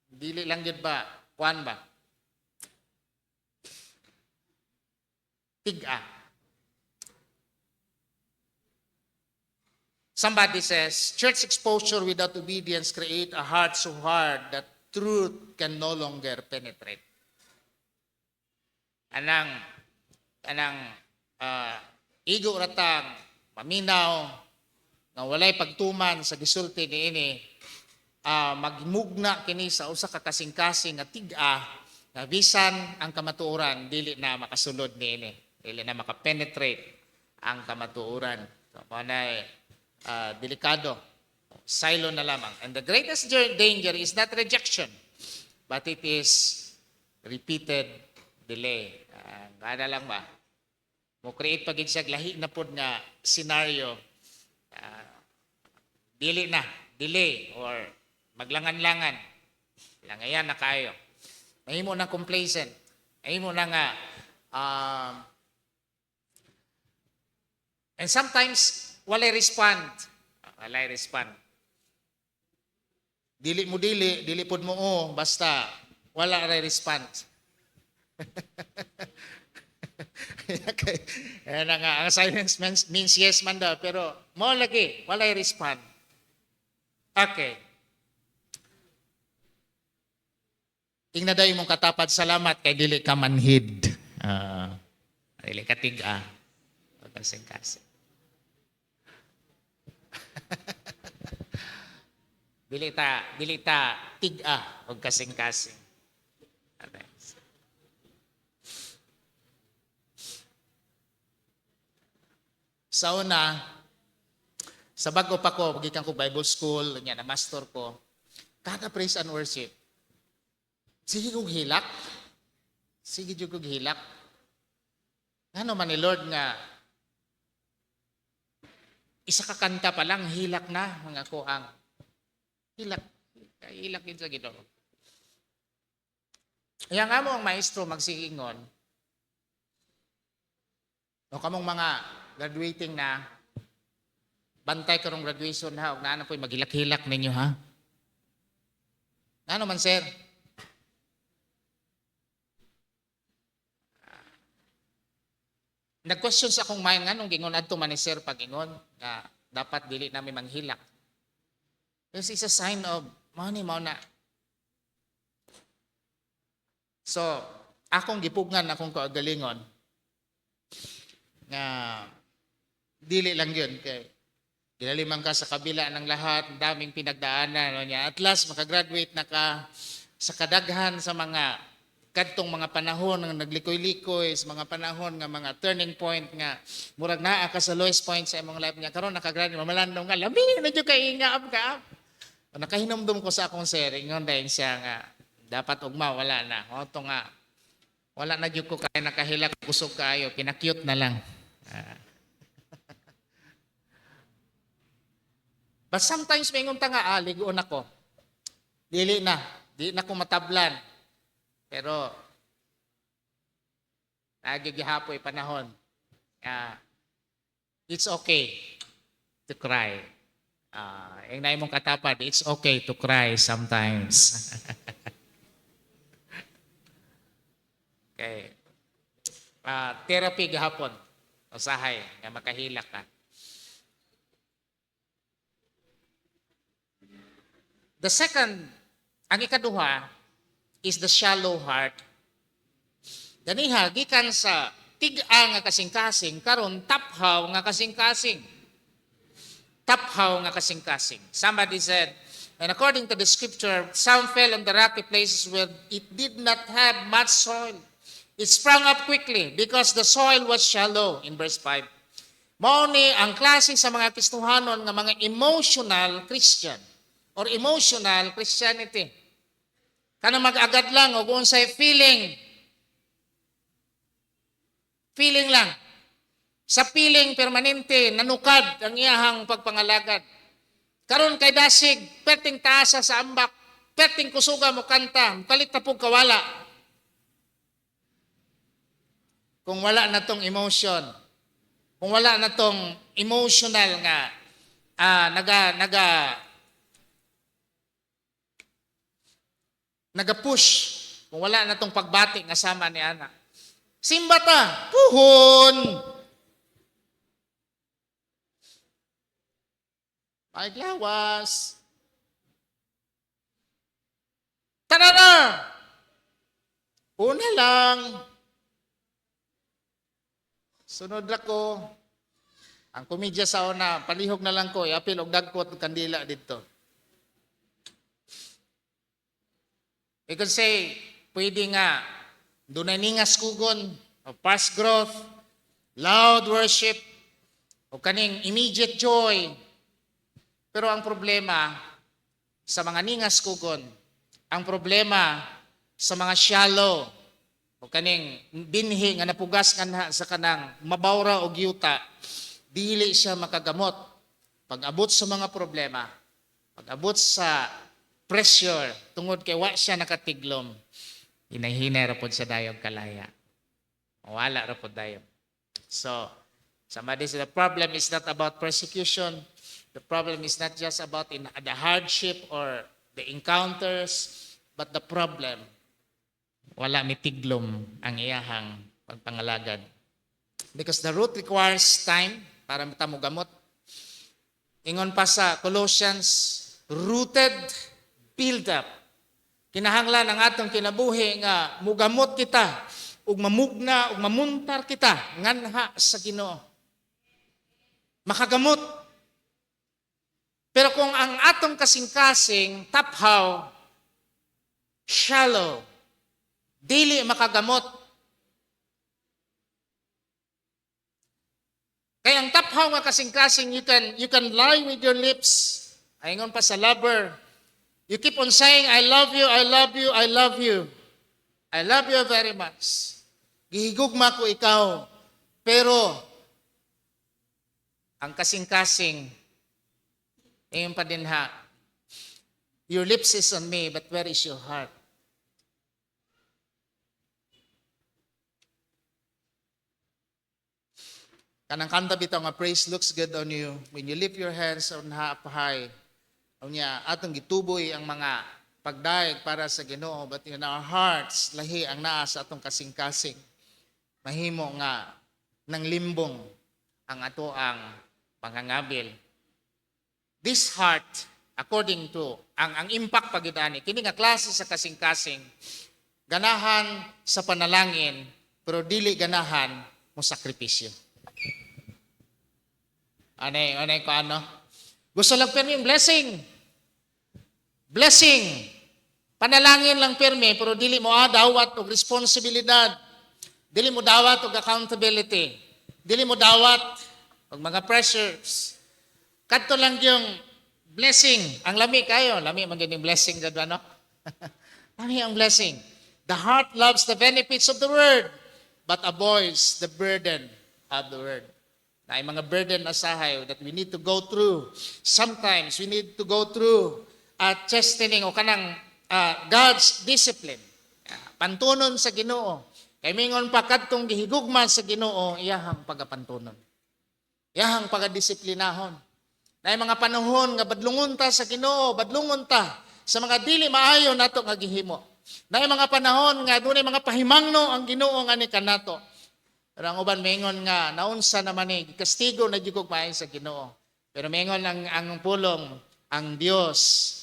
dili lang yun ba kuan ba tig-a. Somebody says church exposure without obedience create a heart so hard that truth can no longer penetrate. Anang igo ratang maminaw nga walay pagtuman sa gisulti niini, magmugna kini sa usa ka kasing-kasing nga tig-a nga bisan ang kamatuoran dili na makasulod niini, dili na makapenetrate ang kamatuoran. So manay delikado, silo na lamang. And the greatest danger is not rejection, but it is repeated delay. Gana lang ba? Mo create pagid siya lahi na pod nga scenario, delay or maglangan-langan. Langayan na kayo. Mahimo na complacent. Mahimo na nga. And sometimes, walay respond. Walay respond. Dili pod mo basta wala ray respond. Okay. Ayan na nga, ang silence means yes man daw, pero mo lagi, walay respond. Okay. Ingna daw imong katapad salamat kay dili ka manhid. Dili ka tiga. Pagkasing-kasing. Dili ta tiga og kasing-kasing. Okay. Sa una, sa bago pa ko, gikan ko Bible school, na master ko, kada praise and worship, sige kong hilak. Sige kong hilak. Ano man ni Lord nga, isa ka kanta pa lang, hilak na, mga kuang. Hilak yun sa Ginoo. Kaya nga mo ang maestro magsiingon, o kamong mga graduating na, bantay karong graduation ha, o na po maghilak-hilak ninyo ha. Ano man sir? Nag-question sa akong mind nga nung gingon adto man ni sir pag-ingon na dapat dili namin manghilak. This is a sign of mao na. So, akong gipugnan akong kaugalingon nga dili lang yun kay ginaliman ka sa kabila ng lahat, daming pinagdaanan no niya. At last makagraduate na ka sa kadaghan sa mga kadtong mga panahon nga naglikoy-likoy, sa mga panahon nga mga turning point nga murag naa ka sa lowest point sa imong life niya. Karon nakagraduate mamalandong nga labi na jud kay ingaap ka. Nakahinumdum ko sa akong sharing ngon dahil siya nga dapat ugma wala na. O to nga wala na jud ko kay nakahilak kusog kaayo, kina-cute na lang. But sometimes may ngunta nga ligoon ako. Di na ko matablan. Pero nagigihapoy panahon. It's okay to cry. Yung na imong katapad, it's okay to cry sometimes. Okay. Therapy gahapon. Usahay, nga makahilak ka. The second, ang ikaduha, is the shallow heart. Ganiha, gikan sa tig-a nga kasing-kasing, karon taphaw nga kasing-kasing. Taphaw nga kasing-kasing. Somebody said, and according to the scripture, some fell on the rocky places where it did not have much soil. It sprang up quickly because the soil was shallow, in verse 5. Mao ni ang klase sa mga Kristohanon nga mga emotional Christian or emotional Christianity. Kana mag-agad lang o unsay feeling. Feeling lang. Sa feeling permanente, nanukad ang iyahang pagpangalagad. Karon kay dasig, perting taasa sa ambak, perting kusuga mo kanta, kalit na pong kawala. Kung wala na tong emotion, kung wala na tong emotional nga, nag-push, kung wala na tong pagbati nga sama ni Ana. Simba ta, puhon. Paglawas. Tarara! Una lang. Sunod na ko. Ang komedya sa una, palihog na lang ko, iapil og dagkot kandila dito. We could say, pwede nga, doon na ningas kugon, of fast growth, loud worship, o kaning immediate joy. Pero ang problema sa mga ningas kugon, ang problema sa mga shallow, o kaning binhi nga napugas nga sa kanang mabawra o yuta, dili siya makagamot. Pag-abot sa mga problema, pag-abot sa pressure tungod kay wa siya nakatiglom. Hinahinay ra pod sa dayog kalaya. Wala ra pod dayon. So, somebody said the problem is not about persecution. The problem is not just about in the hardship or the encounters, but the problem, wala mitiglom ang iyahang pagpangalagad. Because the root requires time para matamo gamot. Ingon pa sa Colossians, rooted, build up. Kinahanglan ang atong kinabuhi nga mugamot kita ug mamugna ug mamuntar kita nganha sa Ginoo. Makagamot. Pero kung ang atong kasing-kasing taphaw, shallow, dili makagamot. Kaya ang taphaw nga kasing-kasing, you can lie with your lips. Ayngon pa sa lover, you keep on saying, I love you, I love you, I love you. I love you very much. Gihigugma ko ikaw. Pero, ang kasing-kasing, ngayon pa din ha, your lips is on me, but where is your heart? Kanang kanta bitaw nga praise looks good on you when you lift your hands on high. Unya atong gituboy ang mga pagdaig para sa Ginoo, but in our hearts lahi ang naa sa atong kasing-kasing. Mahimo nga nang limbong ang ato ang pangangabil. This heart, according to ang impact pagidani, kini nga klase sa kasing-kasing, ganahan sa panalangin, pero dili ganahan mo sakripisyo. Anay ko ano? Gusto lang pirmi yung blessing. Blessing. Panalangin lang pirmi, pero dili mo dawat og responsibilidad. Dili mo dawat og accountability. Dili mo dawat og mga pressures. Kadto lang yung blessing. Ang lami kayo. Lami man yung blessing. No? Lami ang blessing. The heart loves the benefits of the word, but avoids the burden of the word. Na mga burden asahay that we need to go through. Sometimes we need to go through chastening o kanang God's discipline. Pantunon sa Ginoo. Kay mingon pa kadtong gihigugma sa Ginoo, iyahang pagapantunon. Iyahang pagadisiplinahon. Na mga panahon nga badlungon ta sa Ginoo, badlungon ta sa mga dili maayo nato nga gihimo. Na mga panahon nga dunay mga pahimangno ang Ginoo nga ni kanato. Pero ang uban mingon nga naunsa naman ni kastigo na jud maayo sa Ginoo. Pero mingon ang pulong ang Dios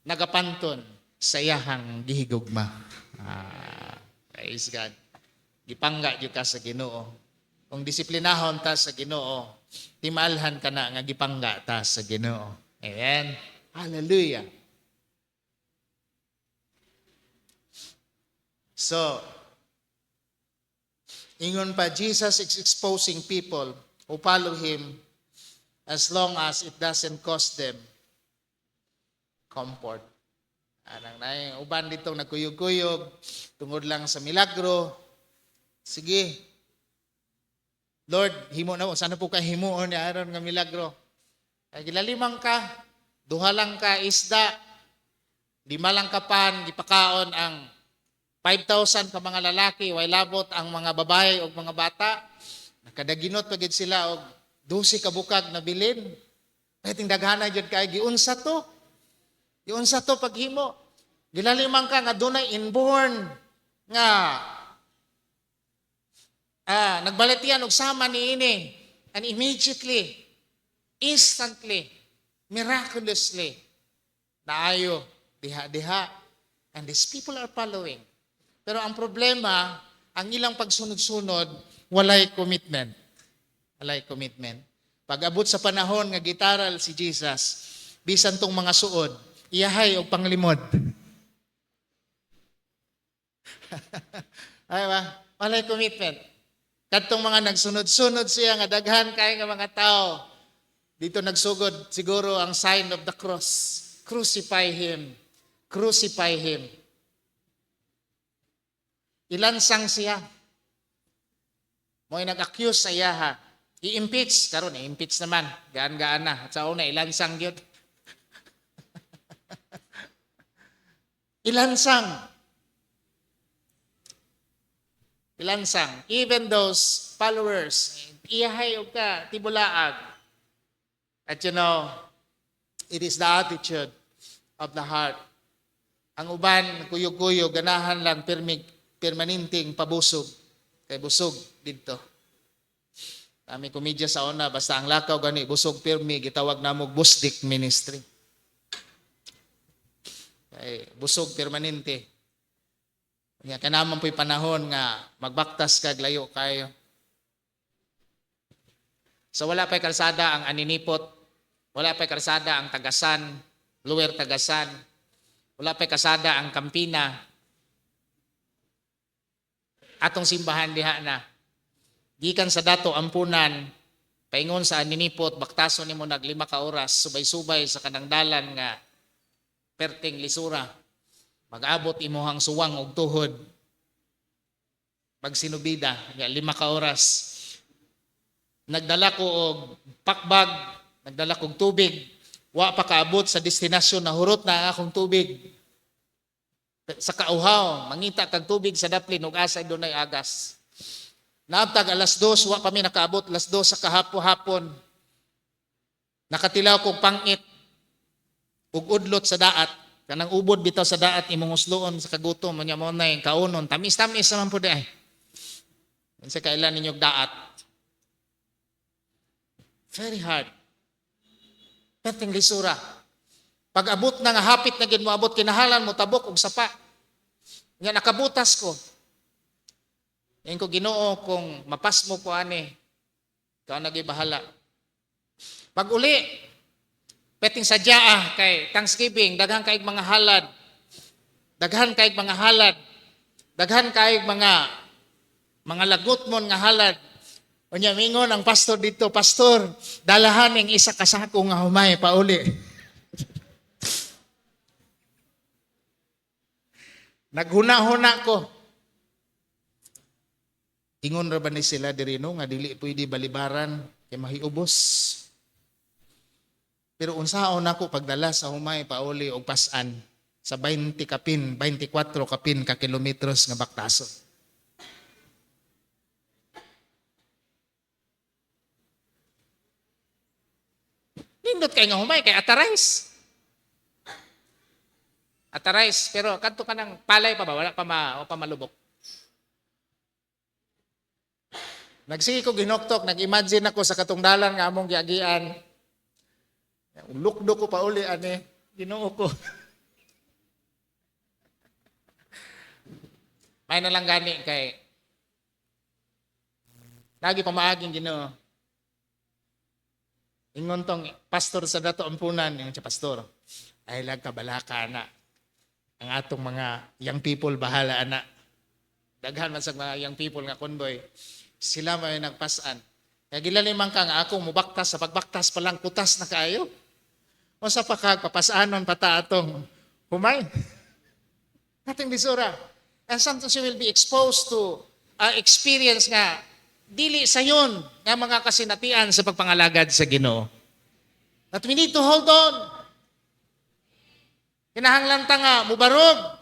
nagapanton sa iyahang gihigugma. Praise God. Gipangga jud ka sa Ginoo. Kung disiplinahon ta sa Ginoo, timalhan ka na nga gipangga ta sa Ginoo. Amen. Hallelujah. So, ingon pa, Jesus is exposing people who follow Him as long as it doesn't cost them comfort. Anang na uban dito nagkuyog-kuyog tungod lang sa milagro. Sige. Lord, himo na sana po ka himuon ni aron nga milagro. Ay gilalimang ka, duha lang ka isda, 5 lang ka pan, gipakaon ang 5,000 ka mga lalaki, way labot ang mga babae o mga bata. Nakadaginot pagid sila og 12 ka bukag na bilin. Pwedeng daghana jud kay giunsa to. Giunsa to paghimo. Gilalimang ka nga dunay inborn nga nagbalatian og sama niini, and immediately, instantly, miraculously, naayo diha-diha, and these people are following. Pero ang problema, ang ilang pagsunod-sunod, walay commitment. Walay commitment. Pag abot sa panahon nga gitaral si Jesus, bisan tong mga suod, iyahay og panglimod. Ay ba? Walay commitment. Kadtong mga nagsunod-sunod siya nga daghan kay nga mga tao. Dito nagsugod siguro ang sign of the cross. Crucify Him. Crucify Him. Ilansang siya. Mo'y nag-accuse sa iya ha. I-impeach. Karon i-impeach naman. Gaan-gaan na. At sa una, ilansang yun. ilansang. Ilansang. Even those followers, iyahay og ka, tibulaag. At you know, it is the attitude of the heart. Ang uban, kuyog-kuyog, ganahan lang, permanenting pabusog. Kay busog dito. Kami komedya sa una, basta ang lakaw gani, busog pirmi, gitawag na mo busdik ministry. Kay busog permanente. Nga kanaman po'y panahon nga magbaktas kag layo kayo. So wala pa'y kalsada ang aninipot, wala pa'y kalsada ang Tagasan, Lower Tagasan, wala pa'y kalsada ang Campina. Atong simbahan diha na. Gikan sa dato ampunan, paingon sa aninipot, baktason nimo nag 5 ka oras, subay-subay sa kanang dalan nga perting lisura. Mag-abot imuhang suwang og tuhod. Pagsinubida, 5 ka oras. Nagdala ko og pakbag, nagdala ko og tubig. Wa pa kaabot sa destinasyon, nahurot na ang akong tubig. Sa kauhaw, mangita kag tubig sa daplin ug asay dunay agas. Naabtag alas 2, wa kami nakaabot alas 2 sa kahapon. Nakatilaw kog pangit ug udlot sa daat. Kanang ubod bitaw sa daat imong usloon sa kagutom nya mo nay kaunon. Tamis-tamis naman pud ay. Unsa kailan ninyong daat? Very hard. Perting lisura. Pag abot na nga hapit na gid mo abot kinahalan mo tabok og sapa. Nga nakabutas ko. Yan ko Ginoo kung mapas mo ko ani. Ikaw nagibahala. Pag uli, peting sadyaa kay Thanksgiving, daghan kaig mga halad. Daghan kaig mga halad. Daghan kaig mga lagot mon nga halad. Unya mingon ang pastor dito, pastor, dalahan ning isa ka sako nga humay pauli. Naghuna-huna ko. Ingon ra ba ni sila diri no nga dili pwede balibaran kay mahiubos. Pero unsaon nako pagdala sa humay pauli og pasan sa 20 kapin, 24 kapin ka kilometros nga baktason. Nindot kay nga humay kay atarais. Atarais, pero kadto ka ng palay pa ba? Wala pa malubok. Nagsige ko ginoktok, nag-imagine ako sa katungdalan nga among giagian. Lukdo ko pa uli, ani, Ginoo ko. May na lang gani kay lagi pamaaging Ginoo. Ingon tong pastor sa dato ampunan, yung siya pastor. Ay lang kabalaka na. Ang atong mga young people bahala ana. Daghan man sa mga young people nga convoy. Sila may nagpasan. Kaya gilalimang ka nga akong mubaktas sa pagbaktas pa lang kutas na kayo. O sa papasaanon pata atong humay. Ating bisura. And sometimes you will be exposed to experience nga dili sayon nga mga kasinatian sa pagpangalagad sa Ginoo. That we need to hold on. Kinahanglan ta nga mubarog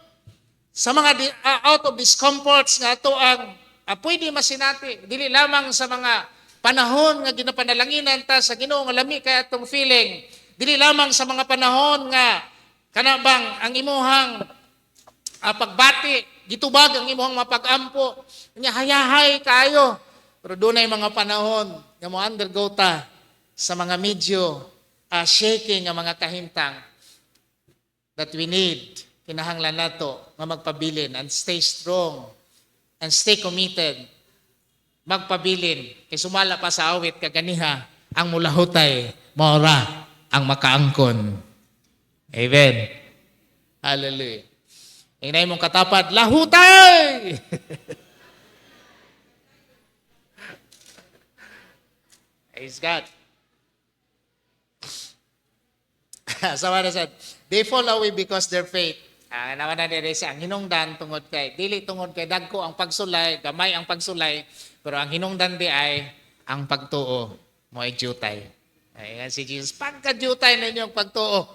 sa mga out of discomforts nga ato ang pwede masinati. Dili lamang sa mga panahon nga ginapanalanginan ta sa Ginoo nga lami kay atong feeling. Dili lamang sa mga panahon nga kanabang ang imuhang pagbati, gitubag ang imuhang mapag-ampo. Nya hayahay kayo. Pero dunay mga panahon nga mo undergo ta sa mga medyo shaking nga mga kahintang that we need. Kinahanglan nato nga magpabilin and stay strong and stay committed. Magpabilin. Kay sumala pa sa awit kaganiha ang mulahutay maura ang makaangkon. Amen. Hallelujah. Inay mong katapat, lahutay! Praise God. Sawa na said, they fall away because their faith. Naman na nire siya, ang hinungdan tungod kay, dili tungod kay dagko ang pagsulay, gamay ang pagsulay, pero ang hinungdan di ay ang pagtuo mo ay jutay. Ay, si Jesus, pagka-jutay na inyong pagtuo.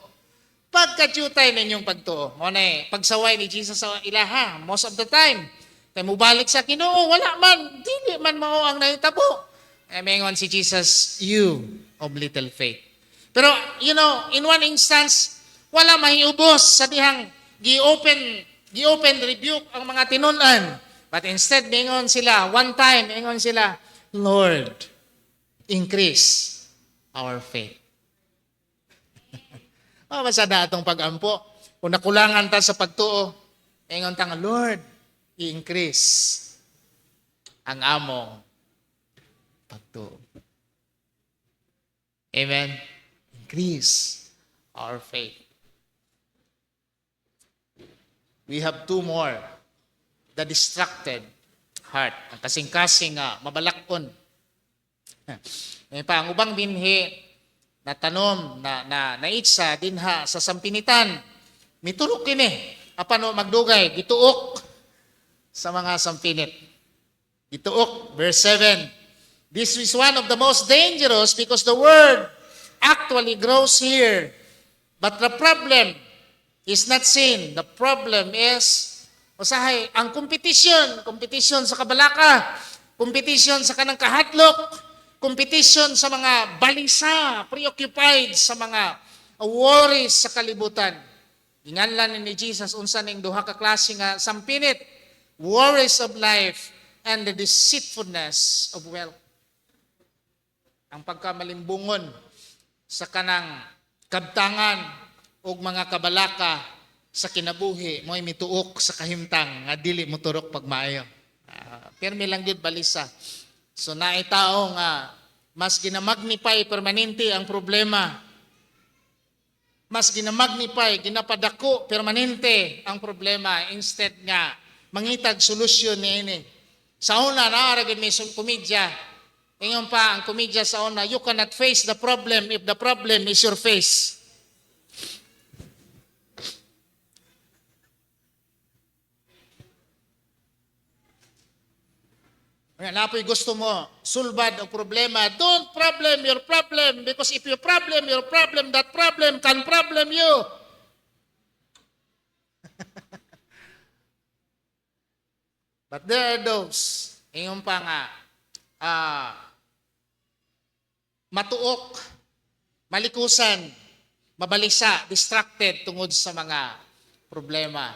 Pagkadyutay ninyong pagtuo. Mo na pagsaway ni Jesus sa ilaha, most of the time. Kaya mubalik sa Ginoo, wala man, dili man mao ang nahitabo. Mingon si Jesus, you of little faith. Pero, in one instance, wala mahiubos sa dihang gi-open rebuke ang mga tinunan. But instead, mingon sila, one time, mingon sila, Lord, increase our faith. Masada atong pag-ampo. Kung nakulangan ta sa pagtuo, ingon tang Lord, i-increase ang among pagtuo. Amen? Increase our faith. We have two more. The distracted heart. Ang kasing-kasing mabalakon. May pa, ang ubang binhi, na tanom, na naitsa dinha sa sampinitan. Miturok kini. Apano magdugay, gituok sa mga sampinit. Gituok, verse 7. This is one of the most dangerous because the word actually grows here. But the problem is not sin. The problem is, usahay, ang competition sa kabalaka, competition sa kanang kahadlok, competition sa mga balisa, preoccupied sa mga worries sa kalibutan. Inganlan ni Jesus unsa ning duha ka klase nga sampinit, worries of life and the deceitfulness of wealth. Ang pagkamalimbungon sa kanang kabtangan ug mga kabalaka sa kinabuhi mo'y mituok sa kahimtang nga dili mo turok pagmaayo. Pirmi lang gyud balisa. So naitao nga mas ginamagnify permanente ang problema. Mas ginamagnify, ginapadako permanente ang problema instead nga mangitag solusyon niini. Sa una naara gid may komedya. Ingon pa ang komedya sa una, you cannot face the problem if the problem is your face. Napoy gusto mo, sulbad o problema. Don't problem your problem because if you problem your problem, that problem can problem you. But there are those, ingon pa nga, matuok, malikusan, mabalisa, distracted tungod sa mga problema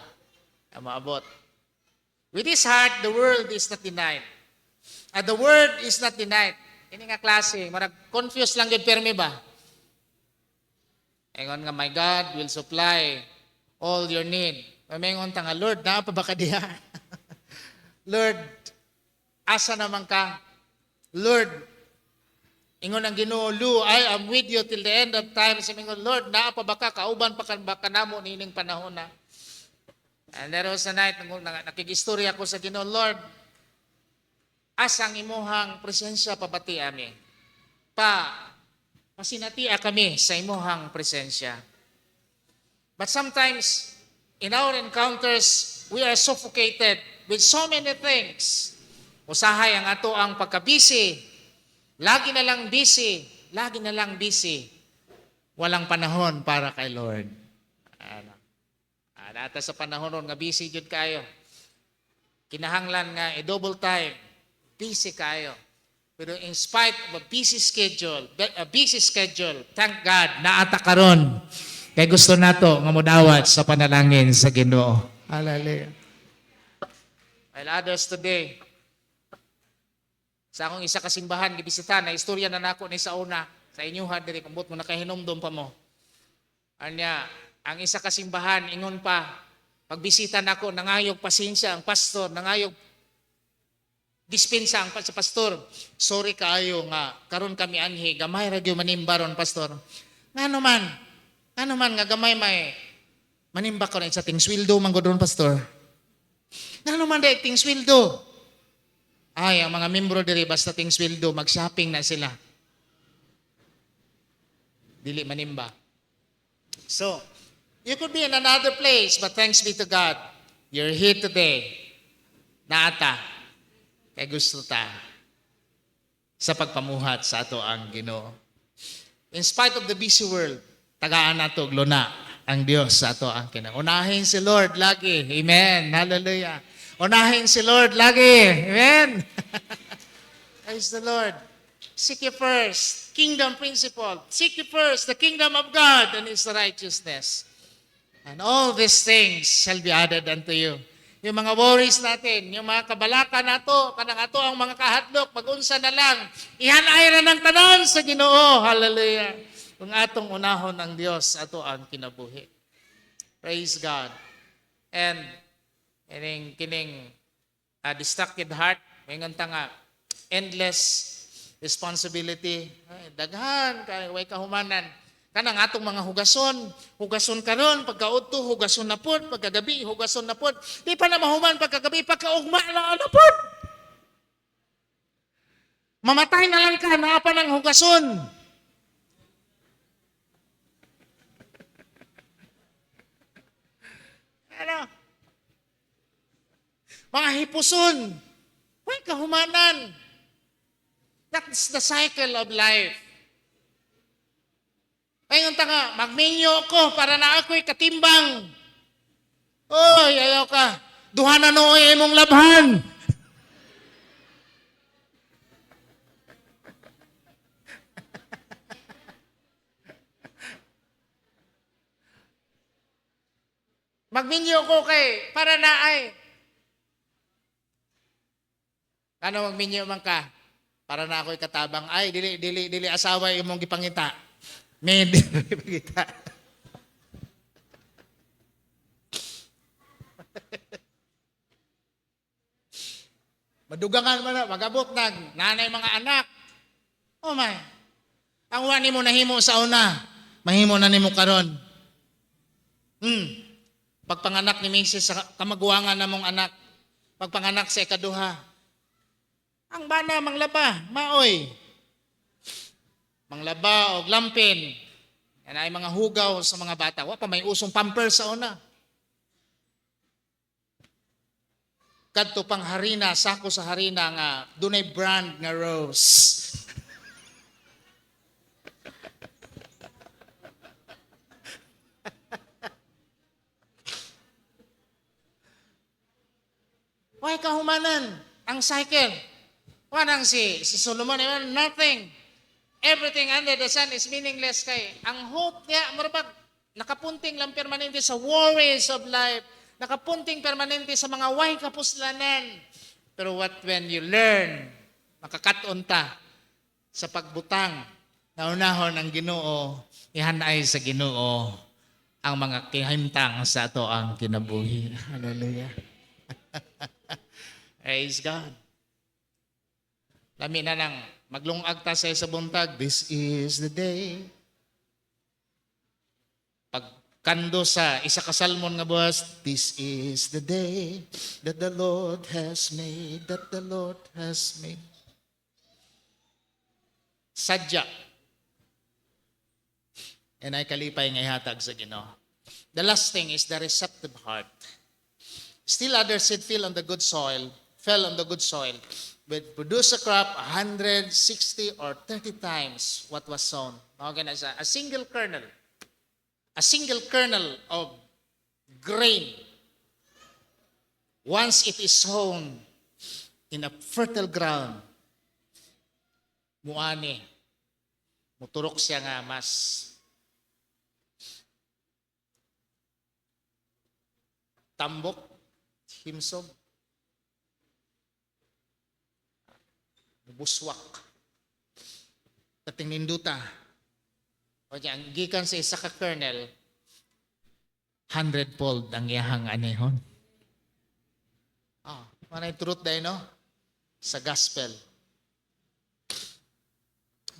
na maabot. With this heart, the world is not denied. The word is not denied. Ini nga klase, marag confused lang yun permi ba? Ingon nga, my God will supply all your need. Mamingon ta nga, Lord, na pa ba ka diha? Lord, asa naman ka? Lord, ingon ang Ginoo, Lu, I am with you till the end of time. Samingon, Lord, naa pa ba ka? Kauban pa ka namo nining panahon na. And there was a night, nakigistorya ko sa Ginoo, Lord, asang imuhang presensya pabati ami. Masinatia kami sa imuhang presensya. But sometimes, in our encounters, we are suffocated with so many things. Usahay ang ato ang pagka-busy. Lagi na lang busy. Walang panahon para kay Lord. Data sa panahon ron nga busy jud kayo. Kinahanglan nga double time. Busy kayo. Pero in spite of a busy schedule, thank God, naata karon. Kaya gusto nato nga modawat sa panalangin sa Ginoo. Hallelujah. While others today, sa akong isa kasimbahan, gibisita na istorya na nako ni sa una, sa inyuhan diri kumbot mo nakahinomdom pa mo. Anya, ang isa kasimbahan ingon pa, pagbisita nako nangayog pasensya ang pastor, nangayog dispensa ang sa pastor. Sorry kaayo nga karon kami anhi gamay ra gyud manimba ron pastor. Ngano man nga gamay may manimba ko na sa ting sweldo man gud ron pastor. Ngano man dai ting sweldo. Ay ang mga membro diri basta ting sweldo mag-shopping na sila. Dili manimba. So, you could be in another place but thanks be to God. You're here today. Naata. Kaya gusto ta sa pagpamuhat sa ato ang Ginoo. In spite of the busy world, tagaan nato og luna. ang Dios sa ato ang unahin si Lord lagi. Amen. Hallelujah. Unahin si Lord lagi. Amen. Praise the Lord. Seek ye first kingdom principle. Seek ye first the kingdom of God and His righteousness. And all these things shall be added unto you. Yung mga worries natin, yung mga kabalaka nato, kanang ato ang mga kahadlok, mag-unsa na lang, ihanay na ng tanan sa Ginoo. Hallelujah. Kung atong unahon ang Dios, ato ang kinabuhi. Praise God. And kining distracted heart, may nganta nga, endless responsibility. Ay, daghan, way kahumanan. Kanang atong mga hugason karon pagkaudto, hugason na pod, pagkagabi, hugason na pod. Di pa na mahuman pagkagabi, pagkaugma na pod. Mamatay na lang ka, naapa ng hugason. Ano? Mga hipuson. Way kahumanan. That's the cycle of life. Ayun nga, magminyo ko para na ako'y katimbang. Oy, ayaw ka. Duha na nooy imong labhan. Magminyo ko kay para na ay. Ano magminyo man ka? Para na ako'y katabang. Ay, dili asawa imong gipangita. May gipangita. Madugangan man na, magabot nag nanay mga anak. Oh my. Ang wani mo nahimo sa una, mahimo na nimo karon. Pagpanganak ni Mrs. sa kamagwangan na mong anak, pagpanganak sa ikaduha, ang bana manglaba, maoy. Manglaba o lampin. Yan ay mga hugaw sa mga bata. Wa pa may usong pampers sa una. Kadto pang harina, sako sa harina nga dunay brand nga Rose. Why kahumanan ang cycle? Wanang si Solomon, nothing. Everything under the sun is meaningless kay. Ang hope niya, marabag, nakapunting lang permanente sa worries of life. Nakapunting permanente sa mga way kapuslanan. Pero what when you learn, makakaton ta sa pagbutang, naunahon ang Ginoo, ihanay sa Ginoo ang mga kahimtang sa ato ang kinabuhi. Hallelujah. Praise God. Lami na lang, maglungag ta sa buntag, this is the day. Pagkando sa isa ka salmon nga buwas, this is the day that the Lord has made, that the Lord has made. Sadya. And ay kalipay nga ihatag sa Ginoo. The last thing is the receptive heart. Still others seed fell on the good soil, but produce a crop 160 or 30 times what was sown. Okay na siya. A single kernel of grain, once it is sown in a fertile ground, muani, muturok siya nga mas tambok, himsog, buswak, kating ninduta. O diyan, gikan sa isa ka kernel, 100-fold ang iyahang anehon. Manay truth dahil, no? Sa gospel.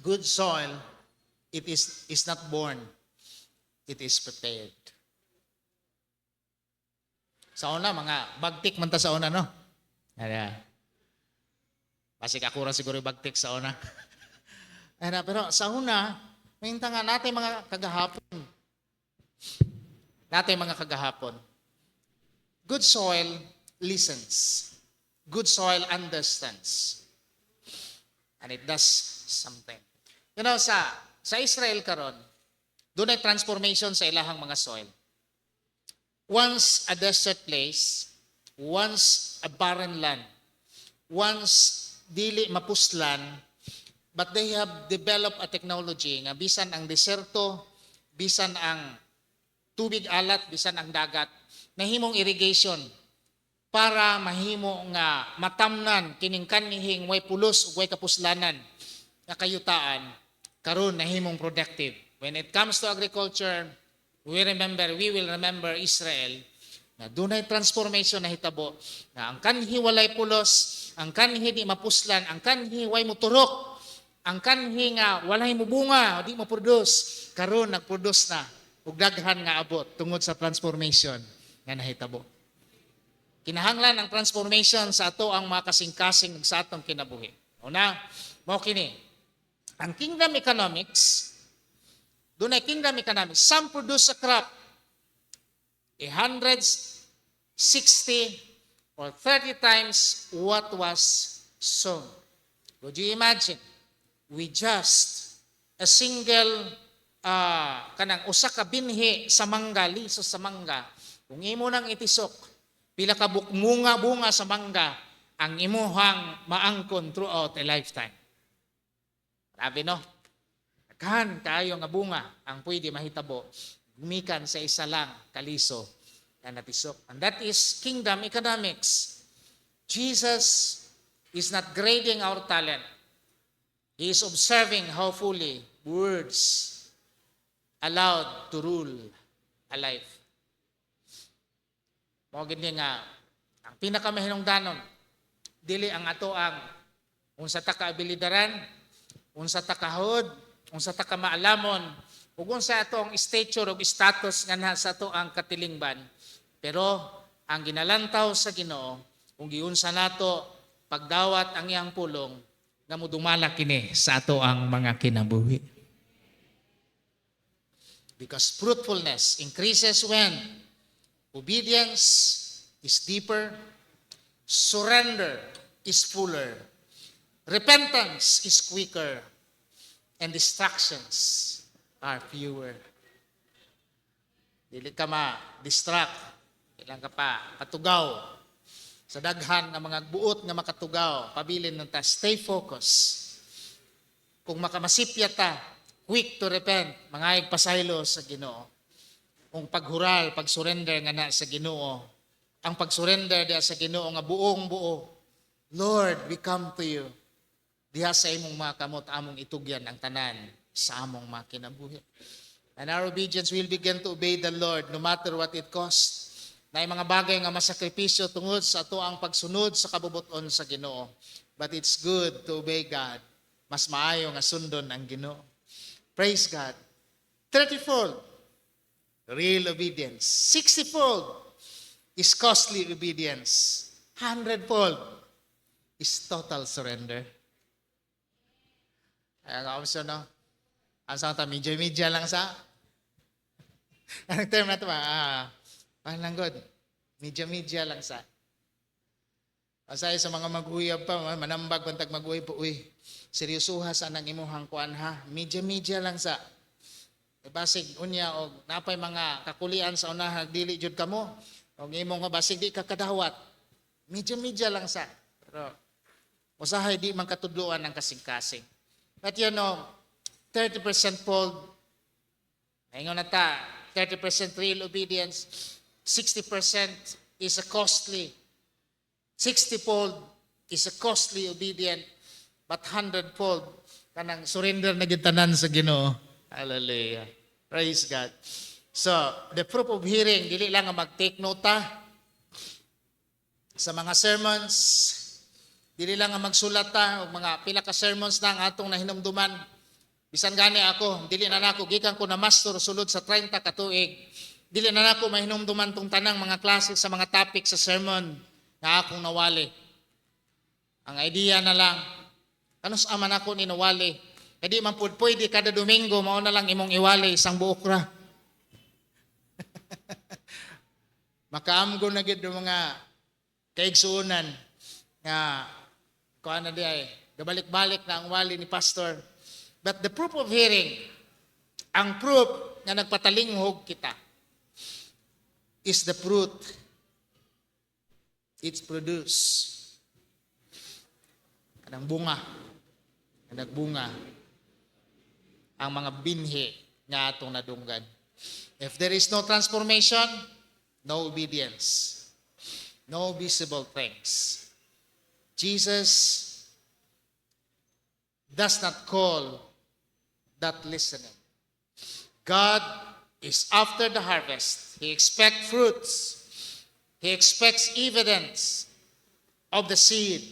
Good soil, it is not born, it is prepared. Sa una, mga bagtik man ta sa una, no? Pasig ako rin siguro yung bagtik sa una. Pero sa una, minta nga natin mga kagahapon. Good soil listens. Good soil understands. And it does something. You know, sa Israel karon, Doon ay transformation sa ilahang mga soil. Once a desert place, once a barren land, once dili mapuslan, but they have developed a technology nga bisan ang deserto, bisan ang tubig alat, bisan ang dagat, nahimong irrigation para mahimo nga matamnan kining kanihing way pulos ug way kapuslanan nga kayutaan karon nahimong productive. When it comes to agriculture, we will remember Israel na dunay transformation na hitabo na ang kanhi walay pulos, ang kanhi di mapuslan, ang kanhi way muturok, ang kanhi nga walay mubunga, di mo produce, karon nagproduce na ug daghan nga abot tungod sa transformation nga nahitabo. Kinahanglan ang transformation sa ato ang mga kasing-kasing sa atong kinabuhi. Una, mao kini. Ang kingdom economics, dunay kingdom economics, some produce a crop 160 or 30 times what was sown. Would you imagine? We just a single kanang usa ka binhi sa mangga, liso sa mangga. Kung imo nang itisok, pila ka bunga sa mangga ang imuhang maangkon throughout a lifetime. Grabe no? Daghan kaayo nga bunga ang pwede mahitabo gumikan sa isa lang kaliso na natisok. And that is kingdom economics. Jesus is not grading our talent. He is observing how fully words allowed to rule a life. Mao gid nga ang pinakamahinungdanon dili ang ato ang unsa ta ka abilidaran, unsa ta kahod, unsa ta ka maalamon, ug unsa ato ang stature ug status nga nasa ato ang katilingban. Pero ang ginalantaw sa Ginoo kung giunsa nato pagdawat ang iyang pulong nga modumala kini sa ato ang mga kinabuhi. Because fruitfulness increases when obedience is deeper, surrender is fuller, repentance is quicker, and distractions are fewer. Dili ka ma-distract, ilang ka pa patugaw sa daghan ng mga buot nga makatugaw, pabilin ng ta, stay focused. Kung makamasipya ta, quick to repent, mangayag pasaylo sa Ginoo. Kung paghural, pag-surrender nga na sa Ginoo, ang pag-surrender diha sa Ginoo nga buong buo, Lord, we come to you. Diha sa imong mga kamot, among itugyan ang tanan sa among mga kinabuhi. And our obedience will begin to obey the Lord no matter what it costs. Na mga bagay nga masakripisyo tungod sa ato ang pagsunod sa kabubuton sa Ginoo. But it's good to obey God. Mas maayo nga sundon ang Ginoo. Praise God. 30-fold, real obedience. 60-fold is costly obedience. 100-fold is total surrender. Ay, ang option, no? Ang sa ito, medya lang sa? Anong term na ito ba? Lang good. Medya lang sa. Asay sa mga mag-uyab pa, manambag pantag mag-uyab po, uy, seryosuha sa nang imuhang kuan ha. Medya lang sa. Basig unya og napay mga kakulian sa una dili jud kamo. Og imong nga basig di ka kadawat. Medya lang sa. Pero usahay di man katudloan ang kasing-kasing. But you know, 30% fold. Ingon na ta, 30% real obedience, 60% is a costly. 60-fold is a costly obedient, but 100-fold kanang surrender na gitanan sa Ginoo. Hallelujah. Praise God. So, the proof of hearing, dili lang nga mag-take nota sa mga sermons, dili lang nga magsulat ta og mga pila ka sermons na ang atong nahinumduman. Bisan gani ako, dili na nako gikan ko na master sulod sa 30 ka tuig. Dili na nako mahinumduman tong tanang mga klase sa mga topic sa sermon na akong nawali. Ang idea na lang, kanus aman ako ni nawali. Kadi man pud pwede kada Domingo mao na lang imong iwali isang buok ra. Makaamgo na gid mga kaigsuonan nga kuan na di ay gabalik-balik na ang wali ni pastor. But the proof of hearing, ang proof nga nagpatalinghog kita is the fruit it's produce. Kanang bunga, nga nagbunga ang mga binhi nga atong nadunggan. If there is no transformation, no obedience, no visible things. Jesus does not call that listening. God is after the harvest. He expects fruits. He expects evidence of the seed.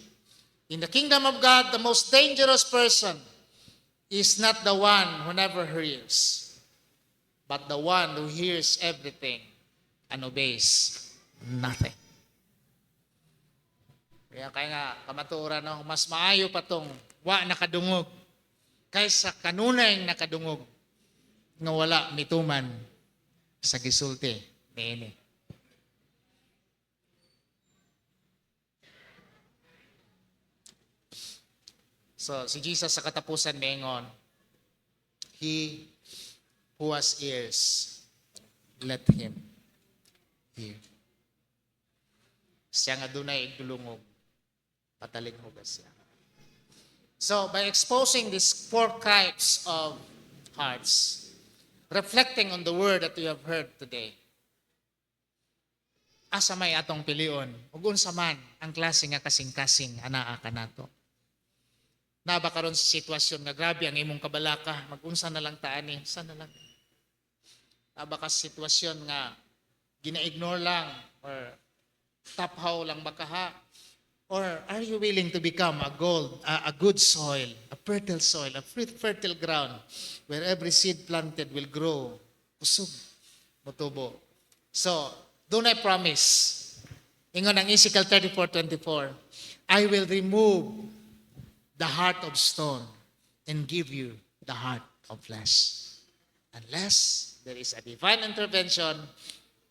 In the kingdom of God, the most dangerous person is not the one who never hears, but the one who hears everything and obeys nothing. Kaya nga, kamaturan, no? Mas maayo pa tong wa nakadungog kaysa kanunay nakadungog nga wala mituman sa gisulti niini. So, si Jesus sa katapusan miingon, he who has ears, let him hear. Siya nga dunay igdulungog, patalinghog siya. So, by exposing these 4 types of hearts, reflecting on the word that we have heard today, asa may atong pilion, ug unsa man ang klase nga kasing-kasing anaa kanato. Naba karon sa sitwasyon nga grabe ang imong kabalaka, mag-unsa na lang taani, unsa na lang. Naba ka sa sitwasyon nga gina-ignore lang or taphaw lang bakaha. Or are you willing to become a good soil, a fertile soil, a fertile ground where every seed planted will grow, kusog, motubo. So, doon I promise, ingon ang Ezekiel 34:24, I will remove the heart of stone and give you the heart of flesh. Unless there is a divine intervention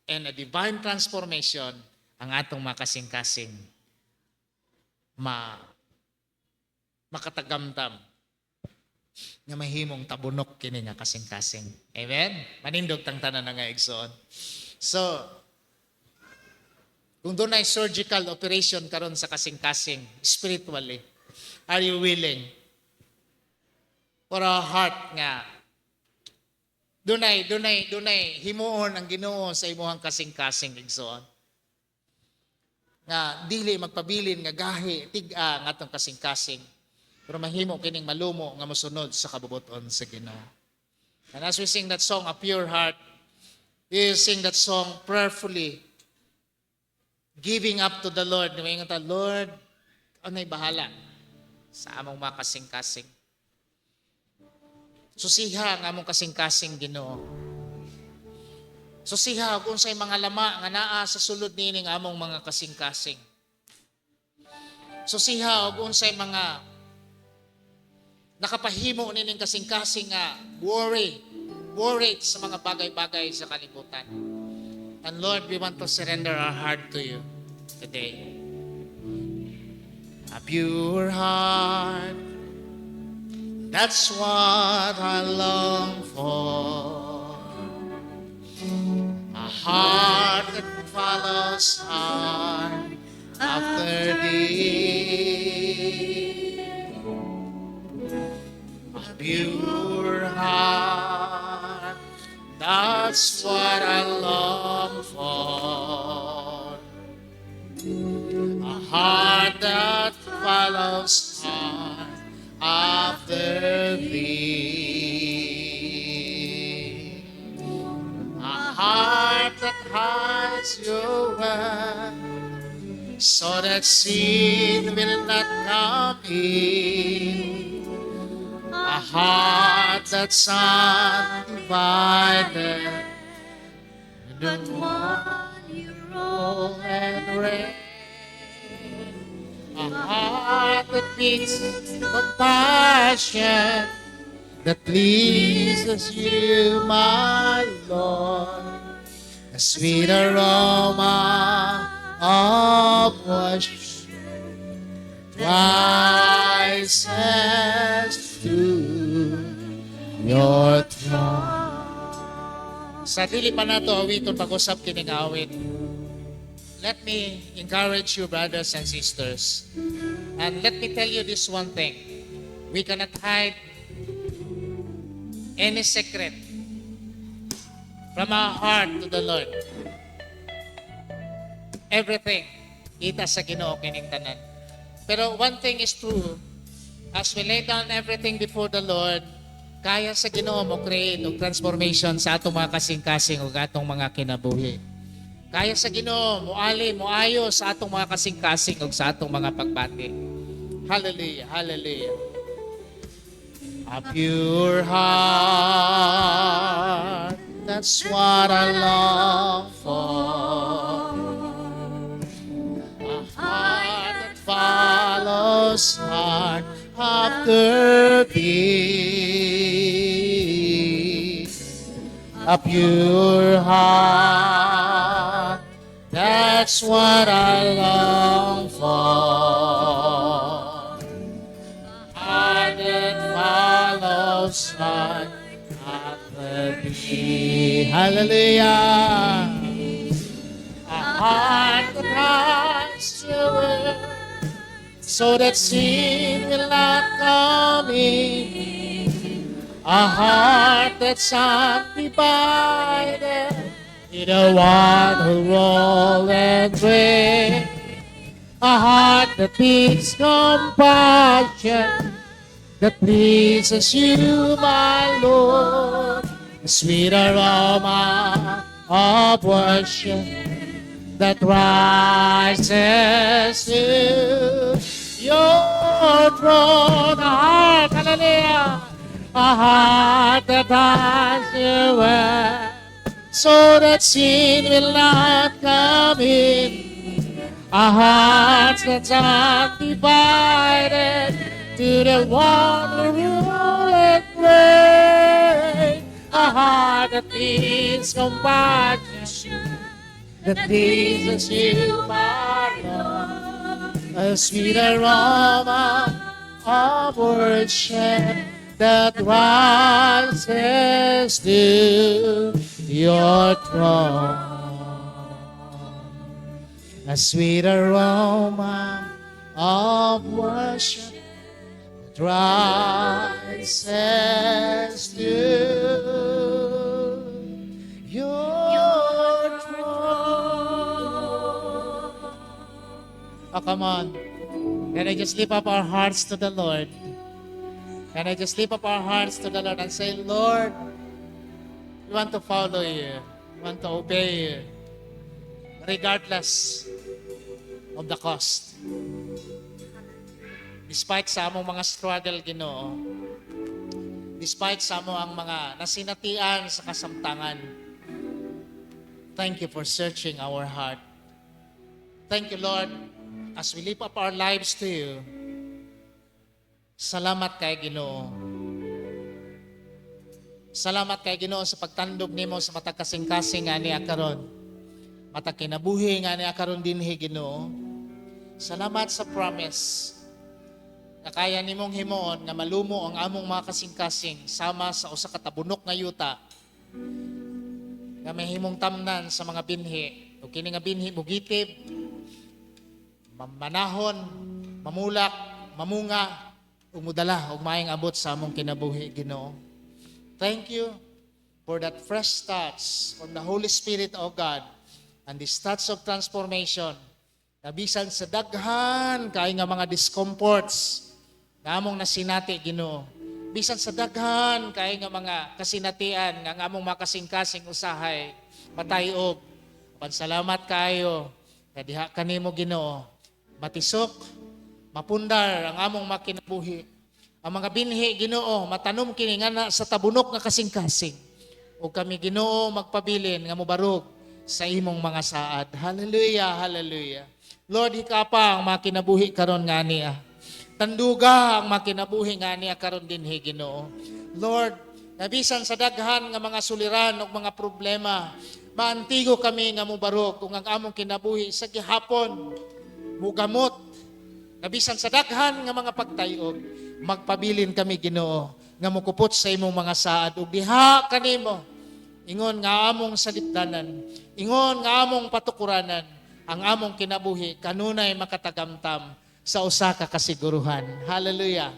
and a divine transformation, ang atong makasing-kasing makatagamtam nga mahimong tabunok kini nga kasing-kasing. Amen? Manindog tang tanan nga igsoon. So, kung doon ay surgical operation karon sa kasing-kasing spiritually, are you willing for a heart nga dunay himuon ang Ginoo sa imong kasing-kasing igsoon? Nga dili magpabilin nga gahi tig-a nga atong kasing-kasing, pero mahimo kining malumo nga mosunod sa kabubuton sa Ginoo. And as we sing that song, A Pure Heart, we sing that song prayerfully, giving up to the Lord. Namingon ta, Lord, anay bahala sa among mga kasing-kasing. Susiha ang among kasing-kasing Ginoo. Susiha kung say mga lama nga naa sa sulod nining among mga kasing-kasing. Susiha kung say mga nakapahimo nining kasing-kasing nga worried sa mga bagay-bagay sa kalibutan. And Lord, we want to surrender our heart to you today. A pure heart, that's what I long for. A heart that follows hard after thee. A pure heart, that's what I long for. A heart that follows hard after thee. A heart that hides your word, so that sin will not come in. A heart that's undivided, but one you roll and reign. A heart that beats with passion, that pleases you, my Lord. A sweet aroma of worship rises to your throne. Sa dili pa nato awiton pag-usap kining awit. Let me encourage you, brothers and sisters. And let me tell you this one thing. We cannot hide any secret from our heart to the Lord. Everything, ita sa Ginoo kining tanan. Pero one thing is true, as we lay down everything before the Lord, kaya sa Ginoo mo create og transformation sa atong mga kasing-kasing ug atong mga kinabuhi. Kaya sa Ginoo moali, moayo sa atong mga kasing-kasing ug sa atong mga pagbati. Hallelujah, hallelujah. A pure heart, that's what I long for. A heart that follows hard after thee. A pure heart, that's what I long for. A heart that follows hard after thee. Hallelujah. A heart that runs to it, so that sin will not come in. A heart that's undivided, in the one who roll and pray. A heart that needs compassion, that pleases you, my Lord. A sweet aroma of worship that rises to your throne. A heart, hallelujah. A heart that has your word, so that sin will not come in. A heart that's undivided, to the one who rule and reign. A heart that needs compassion, that pleases you, my Lord. A sweet aroma of worship that rises to your throne. A sweet aroma of worship that rises to your throne. Oh, come on. Can I just lift up our hearts to the Lord? Can I just lift up our hearts to the Lord and say, Lord, we want to follow you. We want to obey you. Regardless of the cost. Despite sa among mga struggle, Ginoo. Despite sa among mga nasinatian sa kasamtangan. Thank you for searching our heart. Thank you, Lord, as we lift up our lives to you. Salamat kay Ginoo. Salamat kay Ginoo sa pagtandog nimo sa matag kasing-kasing nga niya karon. Matag kinabuhi nga niya karon dinhi, Ginoo. Salamat sa promise na kaya nimong himuon nga malumo ang among mga kasing-kasing sama sa usa ka tabunok nga yuta nga may himong tamnan sa mga binhi. O kini nga binhi mugitib, manahon, mamulak, mamunga, umudala ug maayong abot sa among kinabuhi, Ginoo. Thank you for that fresh touch from the Holy Spirit of God and this touch of transformation na bisan sa daghan kay nga mga discomforts nga among nasinati, Ginoo. Bisan sa daghan kay nga mga kasinatian nga among makasing-kasing usahay patayog. Pansalamat kayo na diha kanimo, Ginoo. Matisok, mapundar ang among makinabuhi. Ang mga binhi, Ginoo, matanom kini nga sa tabunok nga kasing-kasing. O kami, Ginoo, magpabilin nga mobarog sa imong mga saad. Hallelujah, hallelujah. Lord, hikapa ang makinabuhi karon nga niya. Tanduga ang makinabuhi nga niya karon dinhi, Ginoo. Lord, nabisan sa daghan nga mga suliran ug mga problema, maantigo kami nga mobarog kung ang among kinabuhi sa gihapon mugamot. Nabisan sa daghan nga mga pagtayog, magpabilin kami, Ginoo, nga mukupot sa imong mga saad ug diha kanimo ingon nga among salipdanan, ingon nga among patukuranan, ang among kinabuhi kanunay makatagamtam sa usa ka kasiguruhan. Hallelujah.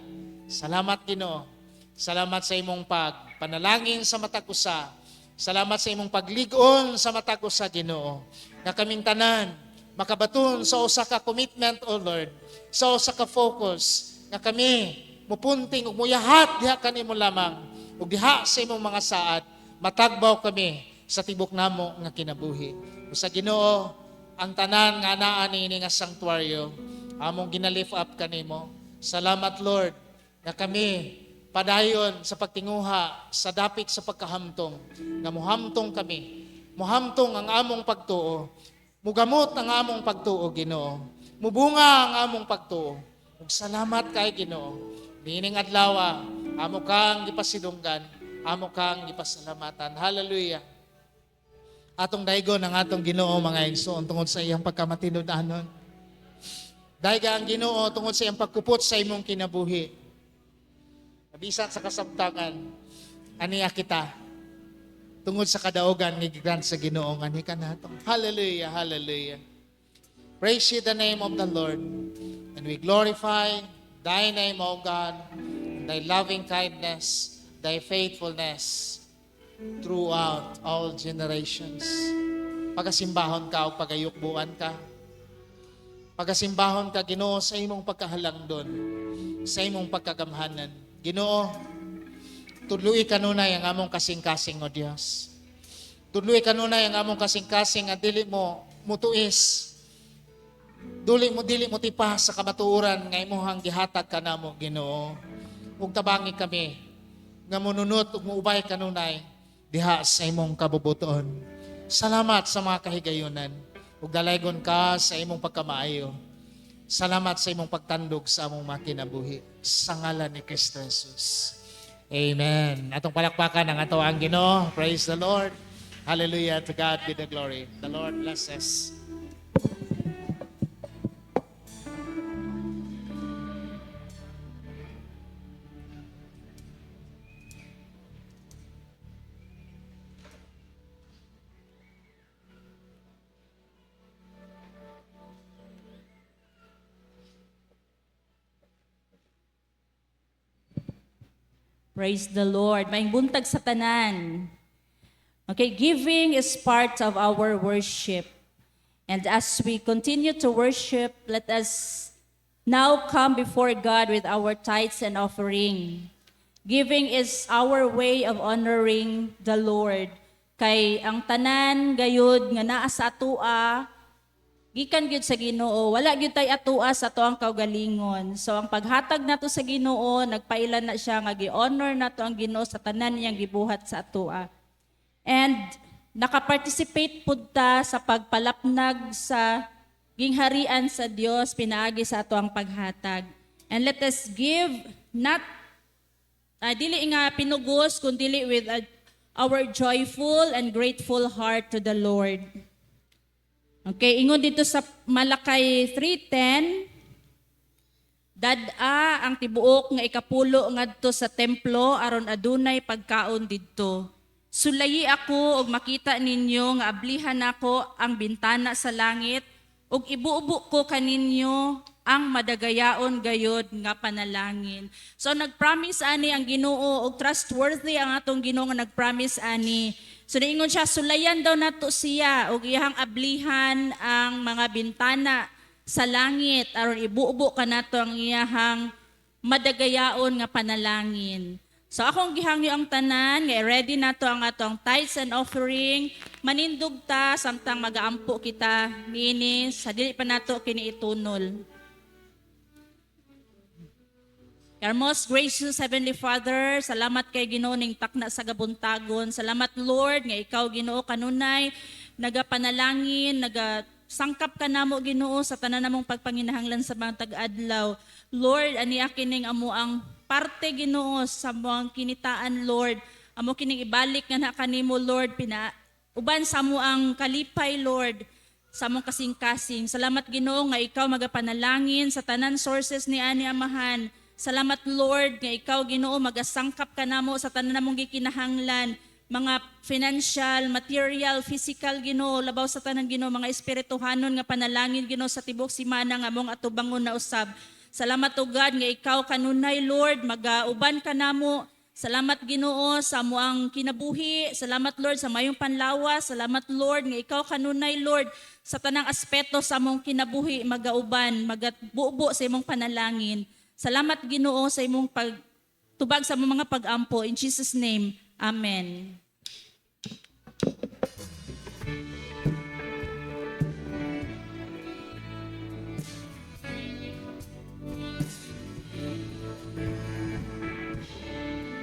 Salamat Ginoo. Salamat sa imong pagpanalangin sa matag usa. Salamat sa imong paglig-on sa matag usa Ginoo. Nga kaming tanan makabaton sa usa ka commitment, O Lord, sa usa ka focus nga kami mupunting ug muyahat diha kanimo lamang ug diha sa imong mga saad matagbaw kami sa tibok namo nga kinabuhi. Usa Ginoo, ang tanan nga anaa niini nga sanctuaryo among ginalift up kanimo. Salamat Lord nga kami padayon sa pagtinguha sa dapit sa pagkahamtong nga muhamtong kami. Muhamtong ang among pagtuo. Mugamot ang among pagtuo Ginoo. Mubunga ang among pagtuo. Ug salamat kay Ginoo. Nining adlaw amo kang gipasidunggan, amo kang gipasalamatan. Hallelujah. Atong daygon ang atong Ginoo mga igsoon tungod sa iyang pagkamatinud-anon. Dayga ang Ginoo tungod sa iyang pagkupot sa imong kinabuhi. Bisan sa kasabtangan, aniya kita. Tungod sa kadaogan nga gigrant sa Ginoo ani kanato. Hallelujah, hallelujah. Praise ye the name of the Lord. And we glorify thy name, O God, and thy loving kindness, thy faithfulness throughout all generations. Pagasimbahon ka o pagayukbuan ka. Pagasimbahon ka, Ginoo, sa imong pagkahalangdon, sa imong pagkagamhanan. Ginoo, tudluy kanunay ang among kasing-kasing, O Dios. Tudluy kanunay ang among kasing-kasing at dili mo mutuis. Dili mo tipa sa kamatuoran nga imong gihatag kanamo, Ginoo. Ug tabangi kami nga mununot ug muubay kanunay diha sa imong kabubuton. Salamat sa mga kahigayunan ug dalaygon ka sa imong pagkamaayo. Salamat sa imong pagtandog sa among mga kinabuhi. Sa ngalan ni Kristo Jesus. Amen. Atong palakpakan ang ato ang Ginoo. Praise the Lord. Hallelujah. To God be the glory. The Lord bless us. Praise the Lord. Maing buntag sa tanan. Okay, giving is part of our worship. And as we continue to worship, let us now come before God with our tithes and offering. Giving is our way of honoring the Lord. Kay ang tanan gayud nga naa sa atua, gikan gyud sa Ginoo, wala gyud tay atua sa atoang kaugalingon. So ang paghatag nato sa Ginoo, nagpailan na siya nga gi-honor nato ang Ginoo sa tanan niyang gibuhat sa atua. And nakaparticipate pud ta sa pagpalapnag sa gingharian sa Dios pinaagi sa atoang paghatag. And let us give not dili nga pinugos kundi with our joyful and grateful heart to the Lord. Okay, ingon dito sa Malakay 3:10, dad-a ang tibuok nga ikapulo ngadto sa templo aron adunay pagkaon didto. Sulayi ako og makita ninyo nga ablihan nako ang bintana sa langit ug ibuubo ko kaninyo ang madagayaon gayod nga panalangin. So nagpromise ani ang Ginoo og trustworthy ang atong Ginoo nga nagpromise ani. So niingon siya, sulayan daw nato siya og iyang ablihan ang mga bintana sa langit aron ibuubo kanato ang iyang madagayaon nga panalangin. So akong gihangyo ang tanan nga ready nato ang atong tithes and offering, manindog ta samtang magaampo kita niini sa dili pa nato kini itunol. Our most gracious Heavenly Father, salamat kay Ginoo ning takna sa gabuntagon. Salamat Lord nga ikaw Ginoo kanunay nagapanalangin, nagasangkap ka namo Ginoo sa tanan namong pagpanginahanglan sa mga tag-adlaw. Lord, ani kining amo ang parte Ginoo sa mga kinitaan Lord. Amo kining ibalik nga na kanimo Lord uban sa amo ang kalipay Lord sa among kasing-kasing. Salamat Ginoo nga ikaw magapanalangin sa tanan sources ni ani amahan. Salamat Lord nga ikaw Ginoo magasangkap ka namo sa tanan namong gikinahanglan. mga financial, material, physical Ginoo, labaw sa tanan Ginoo, mga espirituhanon nga panalangin Ginoo sa tibok simana nga mong atubangon na usab. Salamat o God nga ikaw kanunay Lord, magauban ka namo. Salamat Ginoo sa amuang kinabuhi. Salamat Lord sa mayong panlawas. Salamat Lord nga ikaw kanunay Lord sa tanang aspeto sa among kinabuhi magauban, magbubo sa imong panalangin. Salamat Ginoo sa imong pagtubag sa among mga pag-ampo. In Jesus' name, Amen.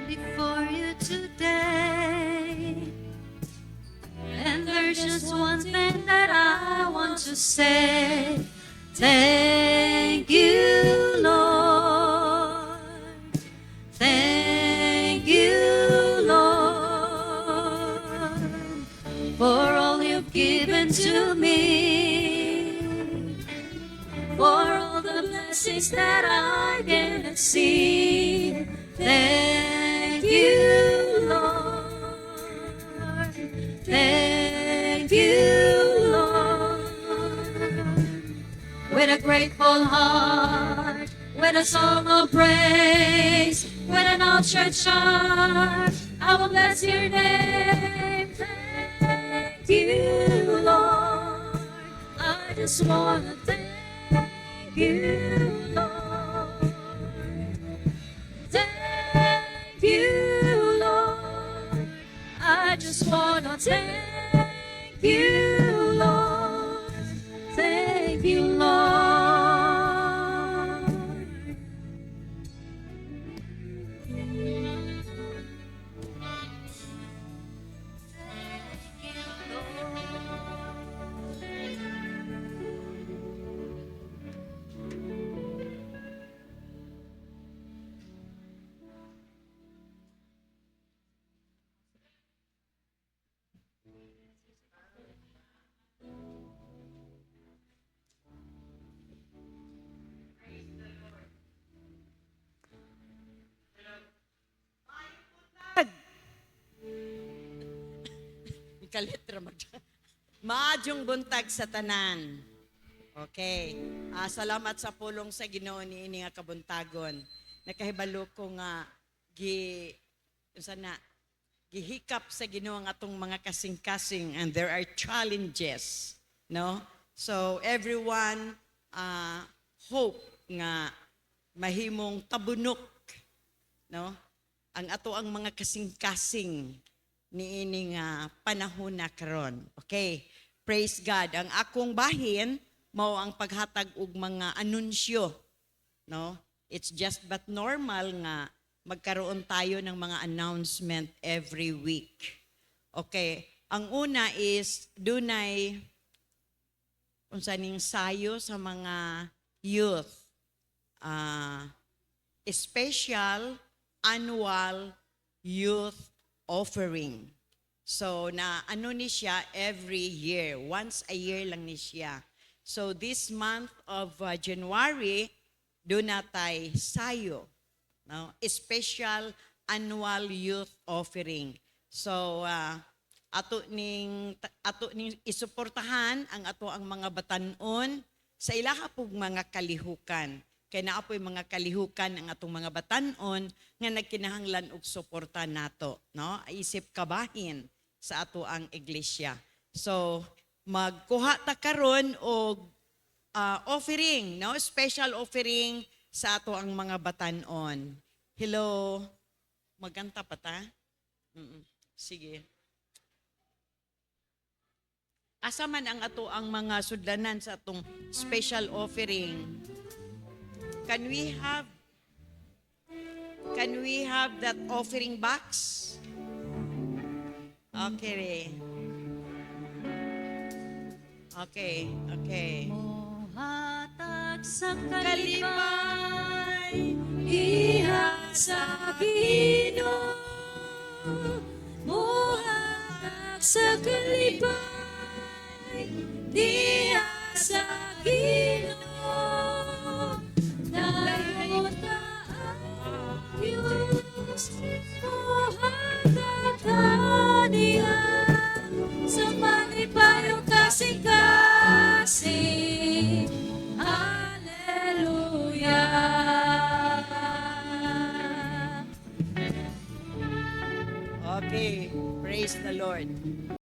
Before you today, and there's just one thing that I want to say. Thank you, Lord. Thank you, Lord, for all you've given to me, for all the blessings that I cannot see. Thank you, Lord. Thank you, Lord. With a grateful heart, with a song of praise, with an outstretched arm, I will bless your name. Thank you, Lord. I just want to thank you, Lord. Thank you, Lord. I just want to thank you, Lord. Thank you, Lord. Kalitra mag Maadjong buntag sa tanan. Okay. Salamat sa pulong sa Ginoo niini nga kabuntagon. Nakahibalo ko nga gihikap sa Ginoo nga atong mga kasing-kasing, and there are challenges, no? So everyone hope nga mahimong tabunok, no? Ang ato ang mga kasing-kasing niini nga panahon na karon. Okay, praise God. Ang akong bahin mao ang paghatag og mga anunsyo, no? It's just but normal nga magkaroon tayo ng mga announcement every week. Okay, ang una is dunay unsa ning sayo sa mga youth. Special annual youth offering. So na ano ni siya every year, once a year lang ni siya. So this month of January, doon natay sayo, no? Special annual youth offering. So ato ning isuportahan ang ato ang mga batan-on sa ilaha pug mga kalihukan. Kaya naapoy mga kalihukan ang atong mga batan-on nga nagkinahanglan og suporta nato, no? Isip kabahin sa ato ang iglesia. So magkuha ta karon og offering, no? Special offering sa ato ang mga batan-on. Hello. Maganta pa ta? Sige. Asa man ang ato ang mga sudlanan sa atong special offering? Can we have that offering box? Okay. Okay. Mohatag sa Kalipay, iha sa Ginoo. Mohatag sa kalipay, diha sa Ginoo. Dayon ta ang Diyos, mohatag ka the Lord.